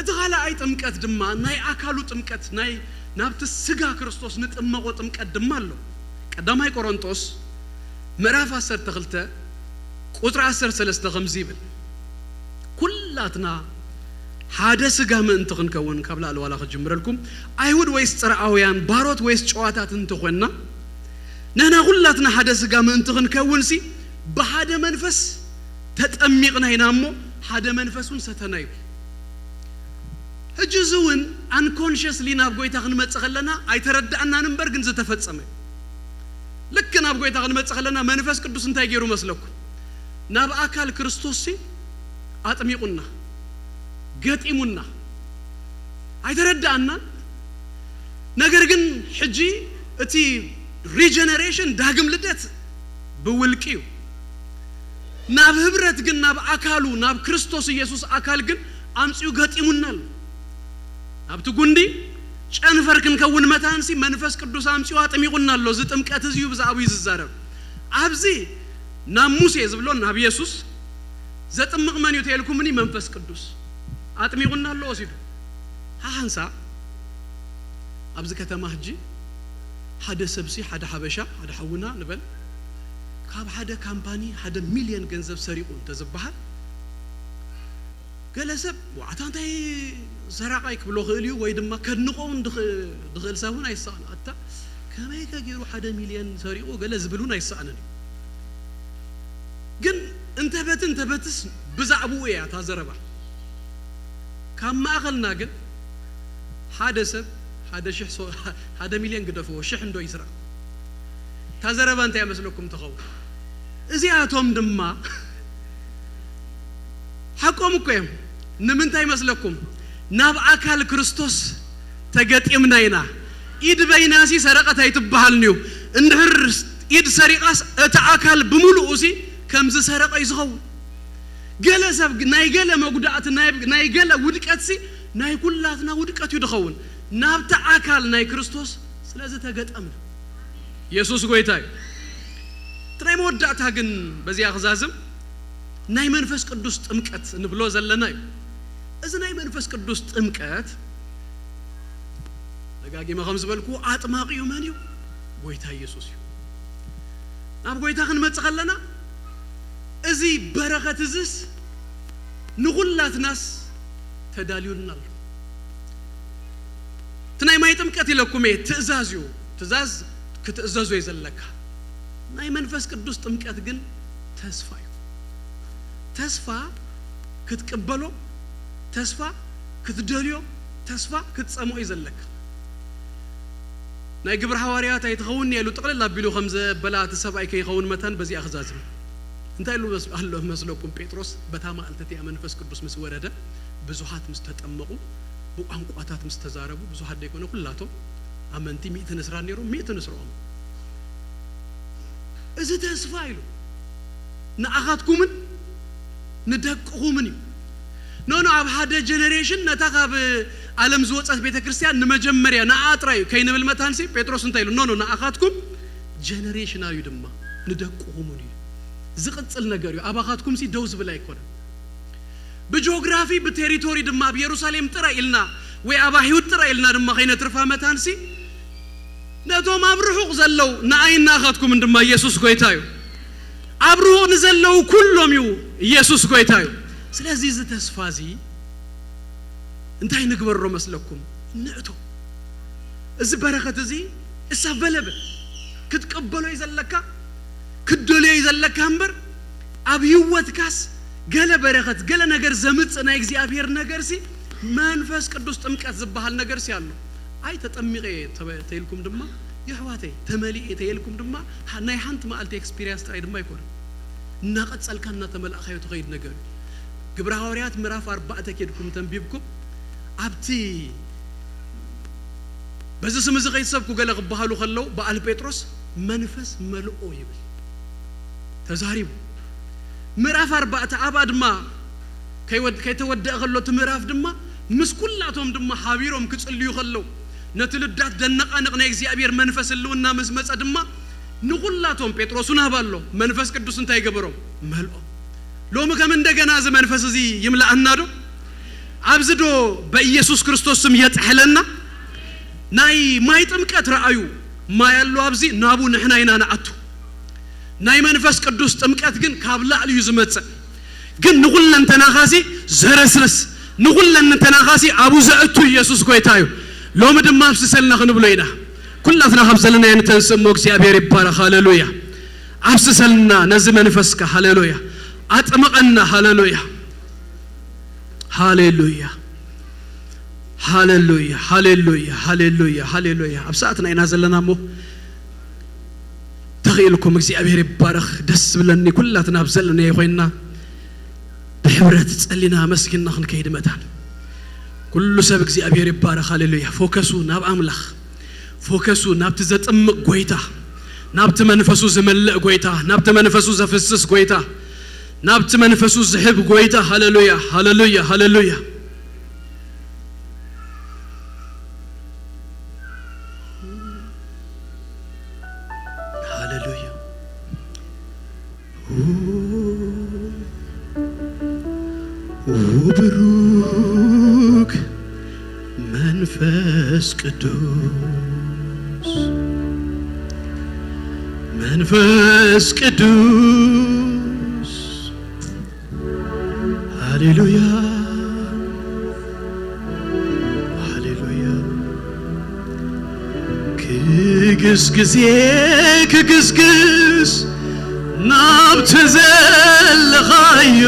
እተኻላ አይ ጥምቀት ድማ ናይ አካሉ ጥምቀት ናይ ናብት ስጋ ክርስቶስ ንጥመቆ ጥምቀት ድማ አሎ ቀዳማይ ቆሮንቶስ ምዕራፍ 12 ቁጥር 13 ከምዚ ይብል ኩላትና ሓደ ስጋ ምእንቲ ክንከውን ካብላ አልዋላ ከጅምረልኩም አይሁድ ወይስ ጽርዓውያን ባሮት ወይስ ጨዋታት እንትኾንና ነና ሁላትና ሓደ ስጋ ምእንቲ ክንከውን ሲ በሓደ መንፈስ ተጠሚቅና ይናሞ ሓደ መንፈሱን ሰተናዩ እጅዙን አንኮንሺየስሊ ናብ ጎይታ ክንመጽኸለና አይተረዳእና ነበር ግን ዝተፈጸመ ልክ ናብ ጎይታ ክንመጽኸለና መንፈስ ቅዱስ እንታይ ገይሩ መስለኩ ናብ አካል ክርስቶስ ሲ አጥሚቁና ገጢሙና አይተረዳእና ነገር ግን ሕጂ እቲ ሪጀነሬሽን ዳግም ልደት በውልቂው ናብ ህብረት ግን ናብ አካሉ ናብ ክርስቶስ ኢየሱስ አካል ግን አምጪው ገጢሙናል አብቱ ጉንዲ ጨንፈርክን ከውን መታንሲ መንፈስ ቅዱስ አምጪው አጥሚቁናል ሎ ዝጥምቀት እዚዩ ብዛቡ ይዝዛረብ አብዚ ናብ ሙሴ ዝብሎ ናብ ኢየሱስ ዘጥምቅ ማን ይተልኩምኒ መንፈስ ቅዱስ አጥሚቁናል ሎ ሲዱ ሃንሳ አብዚ ከተማ ህጂ ሓደ ሰብሲ ሓደ ሓበሻ ሓደ ሓውና ንበል ካብ ሓደ ካምፓኒ ሓደ ሚሊዮን ገንዘብ ሰሪቁ ተዝባሃል ገለሰብ ዋዕታንታይ ሰራቃይ ክብሎ ኽእልዩ ወይ ድማ ከንቆውን ድኽእል ሰውን አይሳን አታ ከመይ ከገይሩ ሓደ ሚሊዮን ሰሪቁ ገለ ዝብሉን አይሳንን ግን እንተበትስ ብዛዕቡ እያ ታዘረባ ካብ ማእኸልና ግን ሓደ ሰብ ሓደ ሚሊዮን ግደፈው ሽሕ እንዶ ይስራ ታዘረባ እንታይ መስለኩም ተኸው እዚያቶም ድማ حقوم كيم نمنتاي مسلكم ناب أكل كريستوس تجتيمنا هنا إيد بيناسي سرقة يتبهالنيو إنهر إيد سرقة تأكل بملؤوسي كم ز سرقة يزغو جلس نايجلا موجودات نايجلا ودكاتسي ناي كلاتنا ودكات يدخون ناب تأكل ناي كريستوس سلازة تجتأمن يسوع قويتاي ترى مودات هجن بزي أخزازم ناي منفس قدوس تمكت نبلو زلناي إذا ناي منفس قدوس تمكت لقاقي ما خمس بالكو عطماقي يومانيو قويتا يسوس ناب قويتا خن متخلنا إذي بركة زس نغلات ناس تداليون نال تناي ما يتمكت لكم تأزازيو تأزاز كتأزازو يزلك ناي منفس قدوس تمكت جن تسفاي تسفا كتقبلو تسفا كتدليو تسفا كتصمو يزلك ناي قبر حواريات يتخون يلو تقلل بيلو خمسة بلات سبعي كي يخون متان بزي أخزازم انت يلو بس الله مسلوكم بيتروس بتاما التتي منفس قدوس مسورده بزوحات مستتأمقو بقانقواتات مستزاربو بزوحات ديكونو كلاتو أمنتي 100 نسران نيرو 100 نسرهم إذا تسفا يلو نأخذكم ندققوا مني نو عب هذا جنريشن نتاقب عالم زوجات بيت كريستيان نمجمريا نأطرأي كين بالمتانسي بيتروس انتايلو نو نأخذكم جنريشن أيو دما ندققوا مني زقت النجاريو أباخذكم سي دوز بلا يكون بجغرافي بتريتوري دما بيروساليم ترى إلنا وأبا هيود ترى إلنا دما خينا ترفع متانسي ነቶም አብርሁቅ ዘለው ናአይና አኻትኩም እንደማ ኢየሱስ ጎይታዩ አብርሁቅ ንዘለው ኩሎም ዩ ኢየሱስ ጎይታዩ ስለዚህ ዝ ተስፋዚ እንታይ ንግበሮ መስለኩም ንእቶ እዚ በረከት እዚ እሳበለበ ክትቀበሎ ይዘለካ ክደሎ ይዘለካ እንበር ኣብ ህይወትካስ ገለ በረከት ገለ ነገር ዘምጽና እግዚአብሔር ነገር ሲ መንፈስ ቅዱስ ጥምቀት ዝበሃል ነገር ሲ አሉ አይ ተጠምቀ ተይልኩም ድማ ይህዋተይ ተመሊኤ ተይልኩም ድማ ናይ ሓንቲ ማልቲ ኤክስፒሪየንስ ታይ ድማ ይኮን እናቀጸልካና ተመላእኻዩ ተኸይድ ነገር ግብረ ሐዋርያት ምዕራፍ 4 ከድኩም ተንቢብኩም ኣብቲ በዚህ ስም ዝኸይ ሰብኩ ገለ ግባሃሉ ከለው በአል ጴጥሮስ መንፈስ መልኦ ይብል ተዛሪቡ ምዕራፍ 4 አባድማ ከይተወደአ ከሎት ምዕራፍ ድማ ምስኩላቶም ድማ ሓቢሮም ክጽልዩ ከለው ነትልዳት ደነቃነቅ ናይ እግዚአብሔር መንፈስ ልውና መስመጸ ድማ ንኩላቶም ጴጥሮስን አባሎ መንፈስ ቅዱስ እንታይ ገበሮም መልኦ ሎሙ ከም እንደገና ዘ መንፈስ እዚ ይምላአናዶ አብዝዶ በኢየሱስ ክርስቶስ ስም የጽሕለና ናይ ማይ ጥምቀት ረአዩ ማያሉ አብዚ ናቡ ንሕና ኢና ናአቱ ናይ መንፈስ ቅዱስ ጥምቀት ግን ካብላዕሉ ይዝመጽ ግን ንኩለን ተናኻሲ ዘረስረስ ንኩለን ተናኻሲ አቡ ዘእቱ ኢየሱስ ጎይታዩ ሎም ድማ አብስሰልና ክንብሎ ኢና ኩላትና ኸብሰልና የንተንስሞ እግዚአብሔር ይባረክ ሃሌሉያ አብስሰልና ነዚ መንፈስካ ሃሌሉያ አጥምቀና ሃሌሉያ ሃሌሉያ ሃሌሉያ ሃሌሉያ ሃሌሉያ ሃሌሉያ አብሳአትና ኢና ዘለናሞ ተኺልኩም እግዚአብሔር ይባረክ ደስ ብለኒ ኩላትና አብዘልና ይኾይና በህብረት ጸሊና መስኪና ክንከይድ መታን ኩሉ ሰብ እግዚአብሔር ይባረክ ሃሌሉያ ፎከሱ ናብ አምላኽ ፎከሱ ናብቲ ዘጥምቅ ጎይታ ናብቲ መንፈሱ ዝመልእ ጎይታ ናብቲ መንፈሱ ዘፍስስ ጎይታ ናብቲ መንፈሱ ዝህብ ጎይታ ሃሌሉያ ሃሌሉያ ሃሌሉያ ሃሌሉያ ወብሩክ መንፈስ ቅዱስ መንፈስ ቅዱስ ሃሌሉያ ሃሌሉያ ክግስግስ ናብት ዘለኻዮ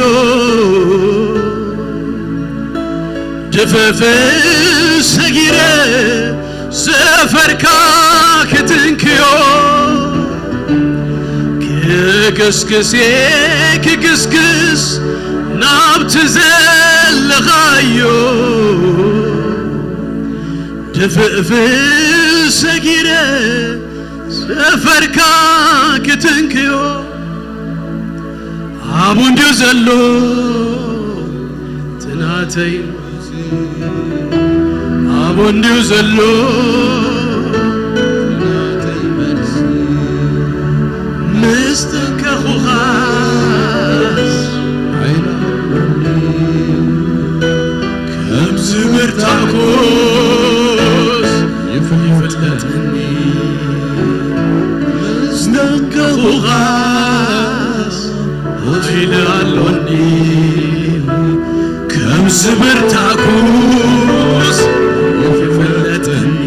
ድፍፍ ሰጊረ ዘፈርካ ክትንክዮ ክግስግስ ናብት ዘለኻዮ ድፍፍ ሰጊረ ዘፈርካ ክትንክዮ አቡ እንዲሁ ዘሎ ትናተይ አቡ እንዲሁ ዘሎ ምስተንከኹኻስ ከምዝ ብርታኮስ ይፍለጥኒ ምስተንከኹኻስ ኃይል አሎኒ ከምዝ ብርታኮስ ይፍለጥኒ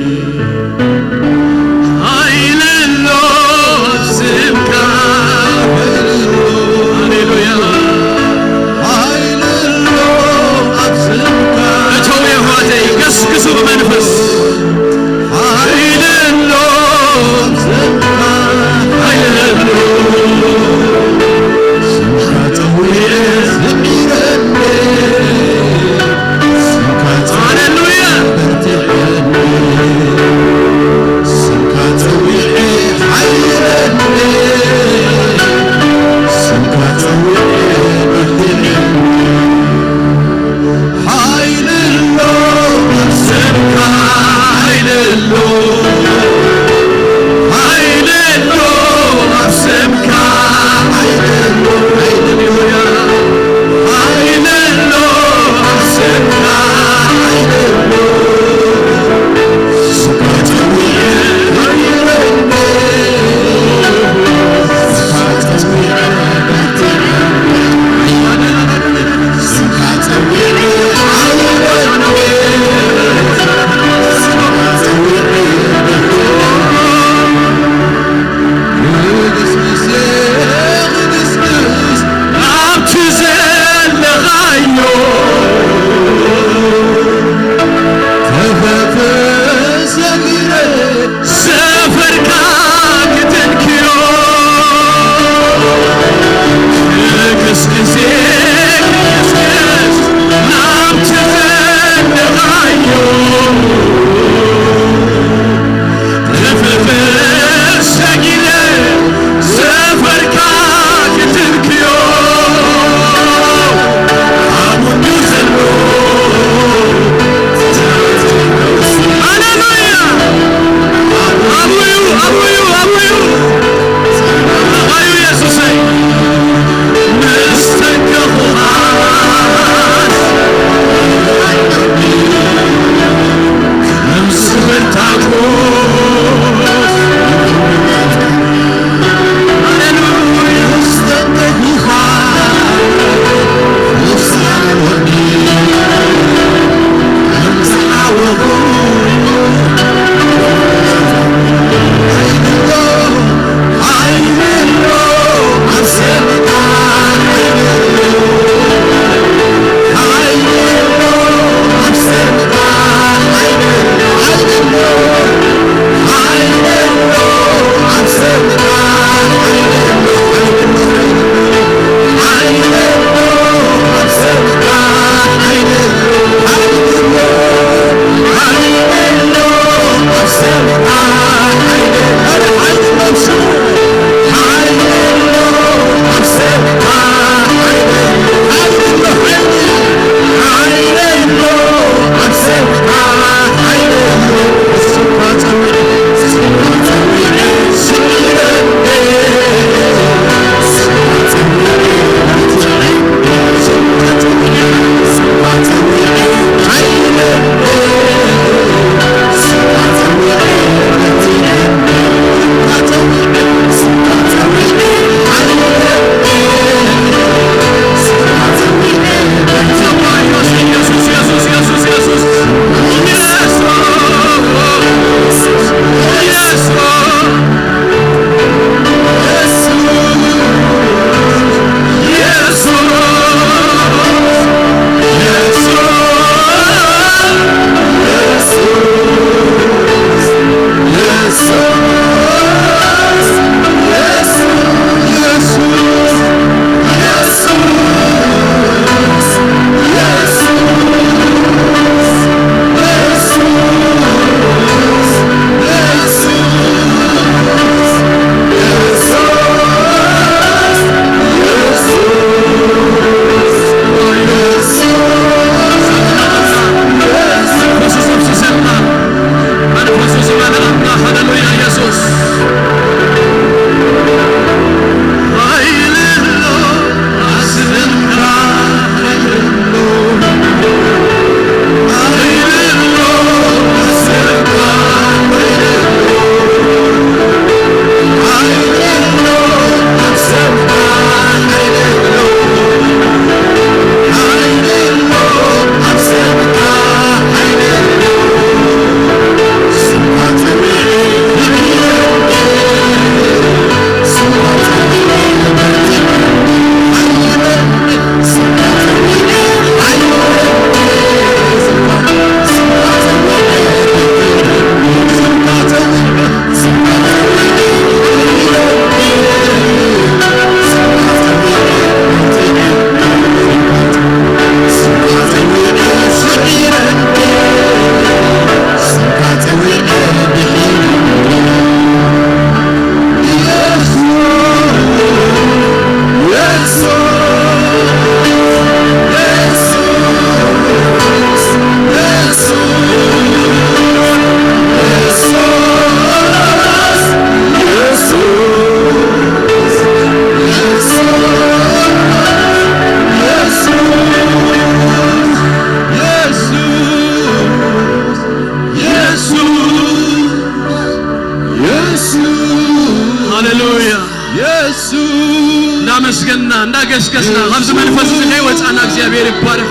ገስገስና አብዝ መንፈስ ዝኸይ ወጻና እግዚአብሔር ይባረክ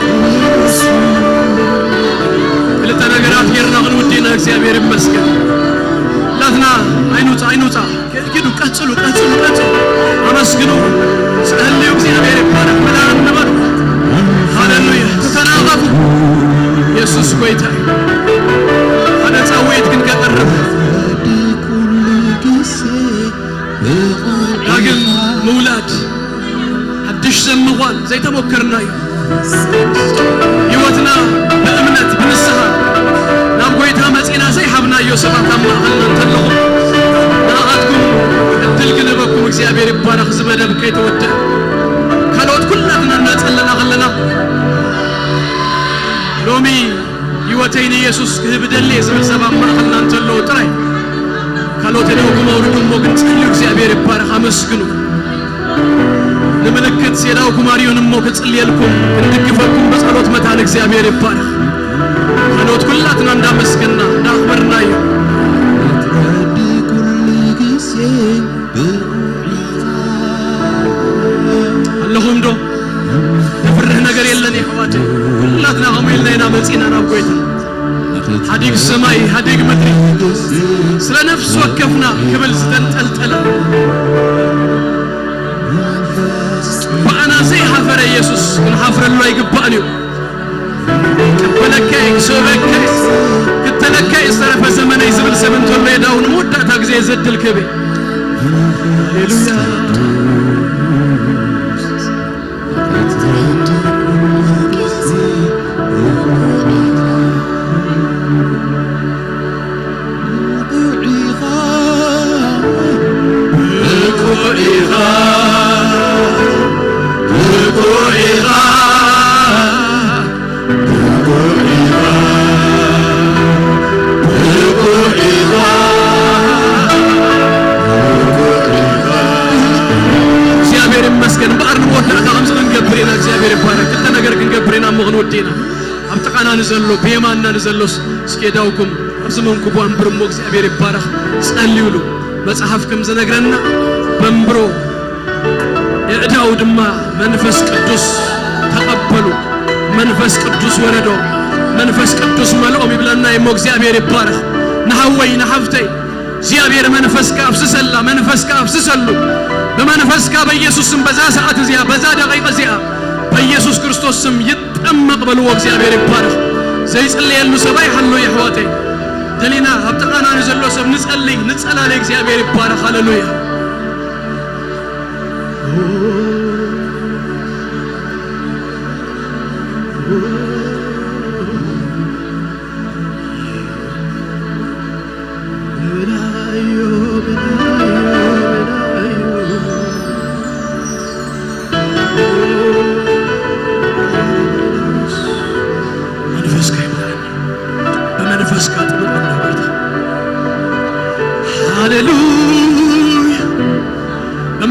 ለተነገራት ይርናን ወዲና እግዚአብሔር ይመስገን ላትና አይኑጻ ከጊዱ ቀጽሉ አመስግኑ ጸልዩ እግዚአብሔር ይባረክ መላን ነበር ሃሌሉያ ተናገሩ ኢየሱስ ጌታ አነ ጻውይት ግን ከቀረበ ዳግም መውላድ አዲስ ዘመዋል ዘይተሞከርና ህይወትና በእምነት በንስሐ ናብ ጌታ መጽና ዘይሐብና ዮሴፋት አማኸልና ተለኹ ናአትኩም እድል ግንበኩም እግዚአብሔር ይባረክ ዝመደብ ከይተወደ ካልኦት ኩላትና እናጸለና ኸለና ሎሚ ህይወቴን ኢየሱስ ክህብደሌ ዝብል ሰባ አማኸልና ተለኹ ጥራይ ካልኦት ደውኩም ወርዱም ወግን ጸልዩ እግዚአብሔር ይባረክ አመስግኑ ለመለከት ሲራው ኩማሪውንም ሞከ ጸልየልኩም እንድግፈኩም በጸሎት መታን እግዚአብሔር ይባረክ ካልኦት ኩላትና እንዳመስገና እንዳክበርና አለሁም ዶ የፍርህ ነገር የለን ይኸዋት ኩላትና አሙልናና መጽና ናብ ጌታ ሀዲግ ሰማይ ሀዲግ ምድሪ ስለ ነፍስ ወከፍና ክብል ዝተንጠልጠለ በአና ዘይ ሐፈረ ኢየሱስ ግን ሐፍረሉ አይገባን እዩ ከበለከይ ሶበከይ ከተለከይ ሰረፈ ዘመናይ ዝብል ሰብን ተሎ የዳውን ሞዳታ ጊዜ ዘድል ከበ ሃሌሉያ ንዘሎ በየማና ንዘሎስ እስከዳውኩም አብዝመንኩ ባንብርሞ እግዚአብሔር ይባረክ ጸልዩሉ መጽሐፍኩም ዘነግረና በንብሮ የእዳው ድማ መንፈስ ቅዱስ ተቀበሉ መንፈስ ቅዱስ ወረዶ መንፈስ ቅዱስ መልኦም ይብለና ይሞ እግዚአብሔር ይባረክ ነሐወይ ነሐፍተይ እግዚአብሔር መንፈስ ካፍስሰላ መንፈስ ካፍስሰሉ በመንፈስ ካ በኢየሱስም በዛ ሰዓት እዚያ በዛ ደቂቃ እዚያ በኢየሱስ ክርስቶስ ስም ይጠመቅ በሉ እግዚአብሔር ይባረክ ዘይጸልየሉ ሰባይ ሐሎ ይህዋቴ ደሊና አብጠቃና ንዘሎ ሰብ ንጸልይ ንጸላለ እግዚአብሔር ይባረክ ሃሌሉያ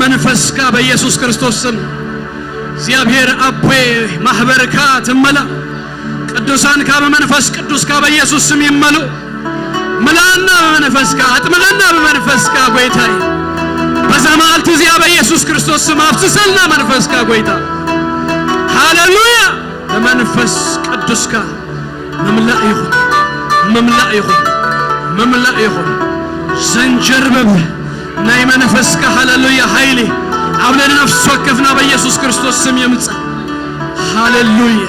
በመንፈስካ በኢየሱስ ክርስቶስ ስም እግዚአብሔር አቤ ማህበርካ ትመላ ቅዱሳን ካ በመንፈስ ቅዱስ ካ በኢየሱስ ስም ይመሉ መላና በመንፈስካ አጥመለና በመንፈስካ ጌታዬ በዘማልት ዚያ በኢየሱስ ክርስቶስ ስም አፍስሰልና መንፈስካ ጌታ ሃሌሉያ በመንፈስ ቅዱስ ካ መምላ ይሁን ዘንጀርበብ ናይ መንፈስካ ሃሌሉያ ኃይሌ አብለን ነፍስ ወከፍና በኢየሱስ ክርስቶስ ስም ይምጻ ሃሌሉያ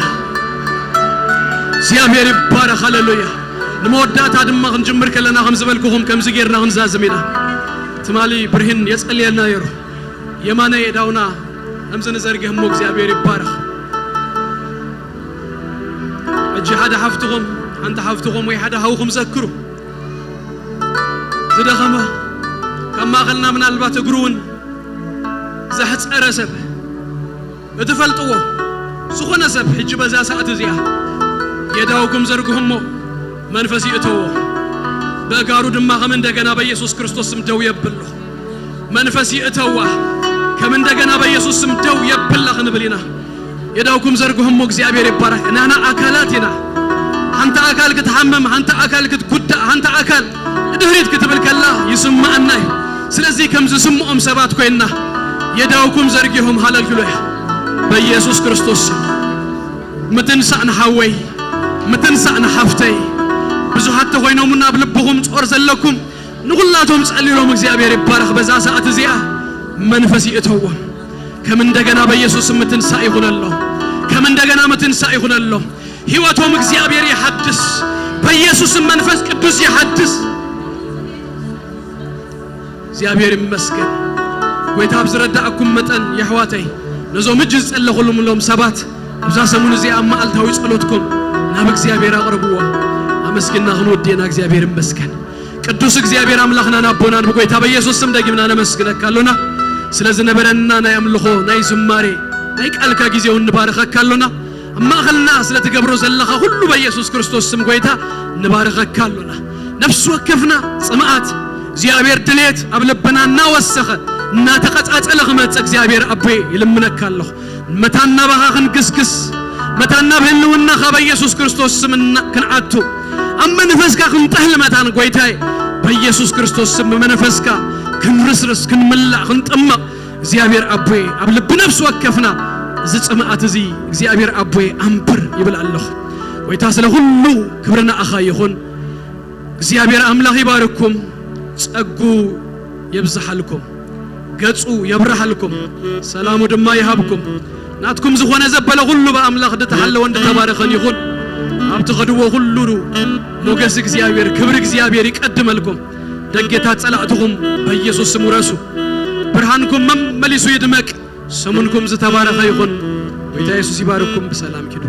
እግዚአብሔር ይባረክ ሃሌሉያ ለመወዳት አድማ እንጀምር ከለና ከምዝበልኩሁም ከምዝጌርና እንዛዝሜና ትማሊ ብርህን የጸልየና ይሩ የማነ የዳውና አምዘነ ዘርገህሞ እግዚአብሔር ይባረክ እጅ ሐዳ ሐፍትኩም አንተ ሐፍትኩም ወይ ሐዳ ሐውኩም ዘክሩ ዝደኸመ ከማ ኸልና ምናልባት እግሩን ዘሕፀረ ሰብ እትፈልጥዎ ዝኾነ ሰብ ሕጂ በዛ ሰዓት እዚያ የዳውኩም ዘርግሁሞ መንፈስ ይእተዎ በእጋሩ ድማ ከም እንደገና በኢየሱስ ክርስቶስ ስም ደው የብሎ መንፈስ ይእተዋ ከም እንደገና በኢየሱስ ስም ደው የብላ ክንብሊና የዳውኩም ዘርግሁሞ እግዚአብሔር ይባረክ ናና አካላትና አንተ አካል ክትሐመም አንተ አካል ክትጉዳ አንተ አካል ድህሪት ክትብል ከላ ይስማዕና ስለዚህ ከም ዝስምዖም ሰባት ኮይና የዳውኩም ዘርግሁም ሃሌሉያ በኢየሱስ ክርስቶስ ምትንሳእና ሓወይ ምትንሳእና ሓፍተይ ብዙሓት ተኾይኖሙና ብልብኹም ጾር ዘለኩም ንኹላቶም ጸሊሎም እግዚአብሔር ይባረኽ በዛ ሰዓት እዚኣ መንፈስ ይእተዎም ከም እንደገና በኢየሱስ ምትንሳእ ይኹነሎ ከም እንደገና ምትንሳእ ይኹነሎ ሕይወቶም እግዚአብሔር ይሐድስ በኢየሱስ መንፈስ ቅዱስ ይሐድስ እግዚአብሔር ይመስገን ጎይታ ብዝረዳእኩም መጠን የሕዋተይ ነዞም እጅ ዝጸለኹሎም ሎም ሰባት ኣብዛ ሰሙን እዚኣ መዓልታዊ ጸሎትኩም ናብ እግዚአብሔር አቅርብዎ አመስግና ክንወደና እግዚአብሔር ይመስገን ቅዱስ እግዚአብሔር አምላክና ናቦና በጎይታ በኢየሱስ ስም ደግምና ነመስግነካለና ስለዚህ ነበረና ናይ አምልኾ ናይ ዝማሬ ናይ ቃልካ ጊዜው እንባረከካለና አማኸልና ስለተገብሮ ዘለኻ ሁሉ በኢየሱስ ክርስቶስ ስም ጎይታ እንባረከካለና ነፍስ ወከፍና ጽማዓት እግዚአብሔር ድሌት አብለበናና ወሰኸ እና ተቀጻጸለ ኸመጽ እግዚአብሔር አቤ ይልምነካለሁ መታና ባኻን ግስግስ መታና በህልውና በኢየሱስ ክርስቶስ ስም ክንዓቱ አመንፈስካ ክንጠህል መታን ጎይታዬ በኢየሱስ ክርስቶስ ስም መንፈስካ ክንርስርስ ክንመላ ክንጥመቅ እግዚአብሔር አቤ አብልብ ነፍስ ወከፍና እዚ ጽማዓት እዚ እግዚአብሔር አቤ አንብር ይብላለሁ ጎይታ ስለ ሁሉ ክብርና አኻ ይሁን እግዚአብሔር አምላክ ይባርኩም ጸጉ ይብዛሐልኩም ገጹ ይብራሐልኩም ሰላሙ ድማ ይሃብኩም ናትኩም ዝኾነ ዘበለ ሁሉ በአምላክ ደተሐለ ወንድ ተባረኸን ይሁን አብተ ኸድዎ ሁሉ ሞገስ እግዚአብሔር ክብር እግዚአብሔር ይቀድመልኩም ደጌታት ጸላእትኩም በኢየሱስ ስም ረሱ ብርሃንኩም መመሊሱ ይድመቅ ስሙንኩም ዝተባረኸ ይሁን ጌታ ኢየሱስ ይባርኩም በሰላም ኪዱ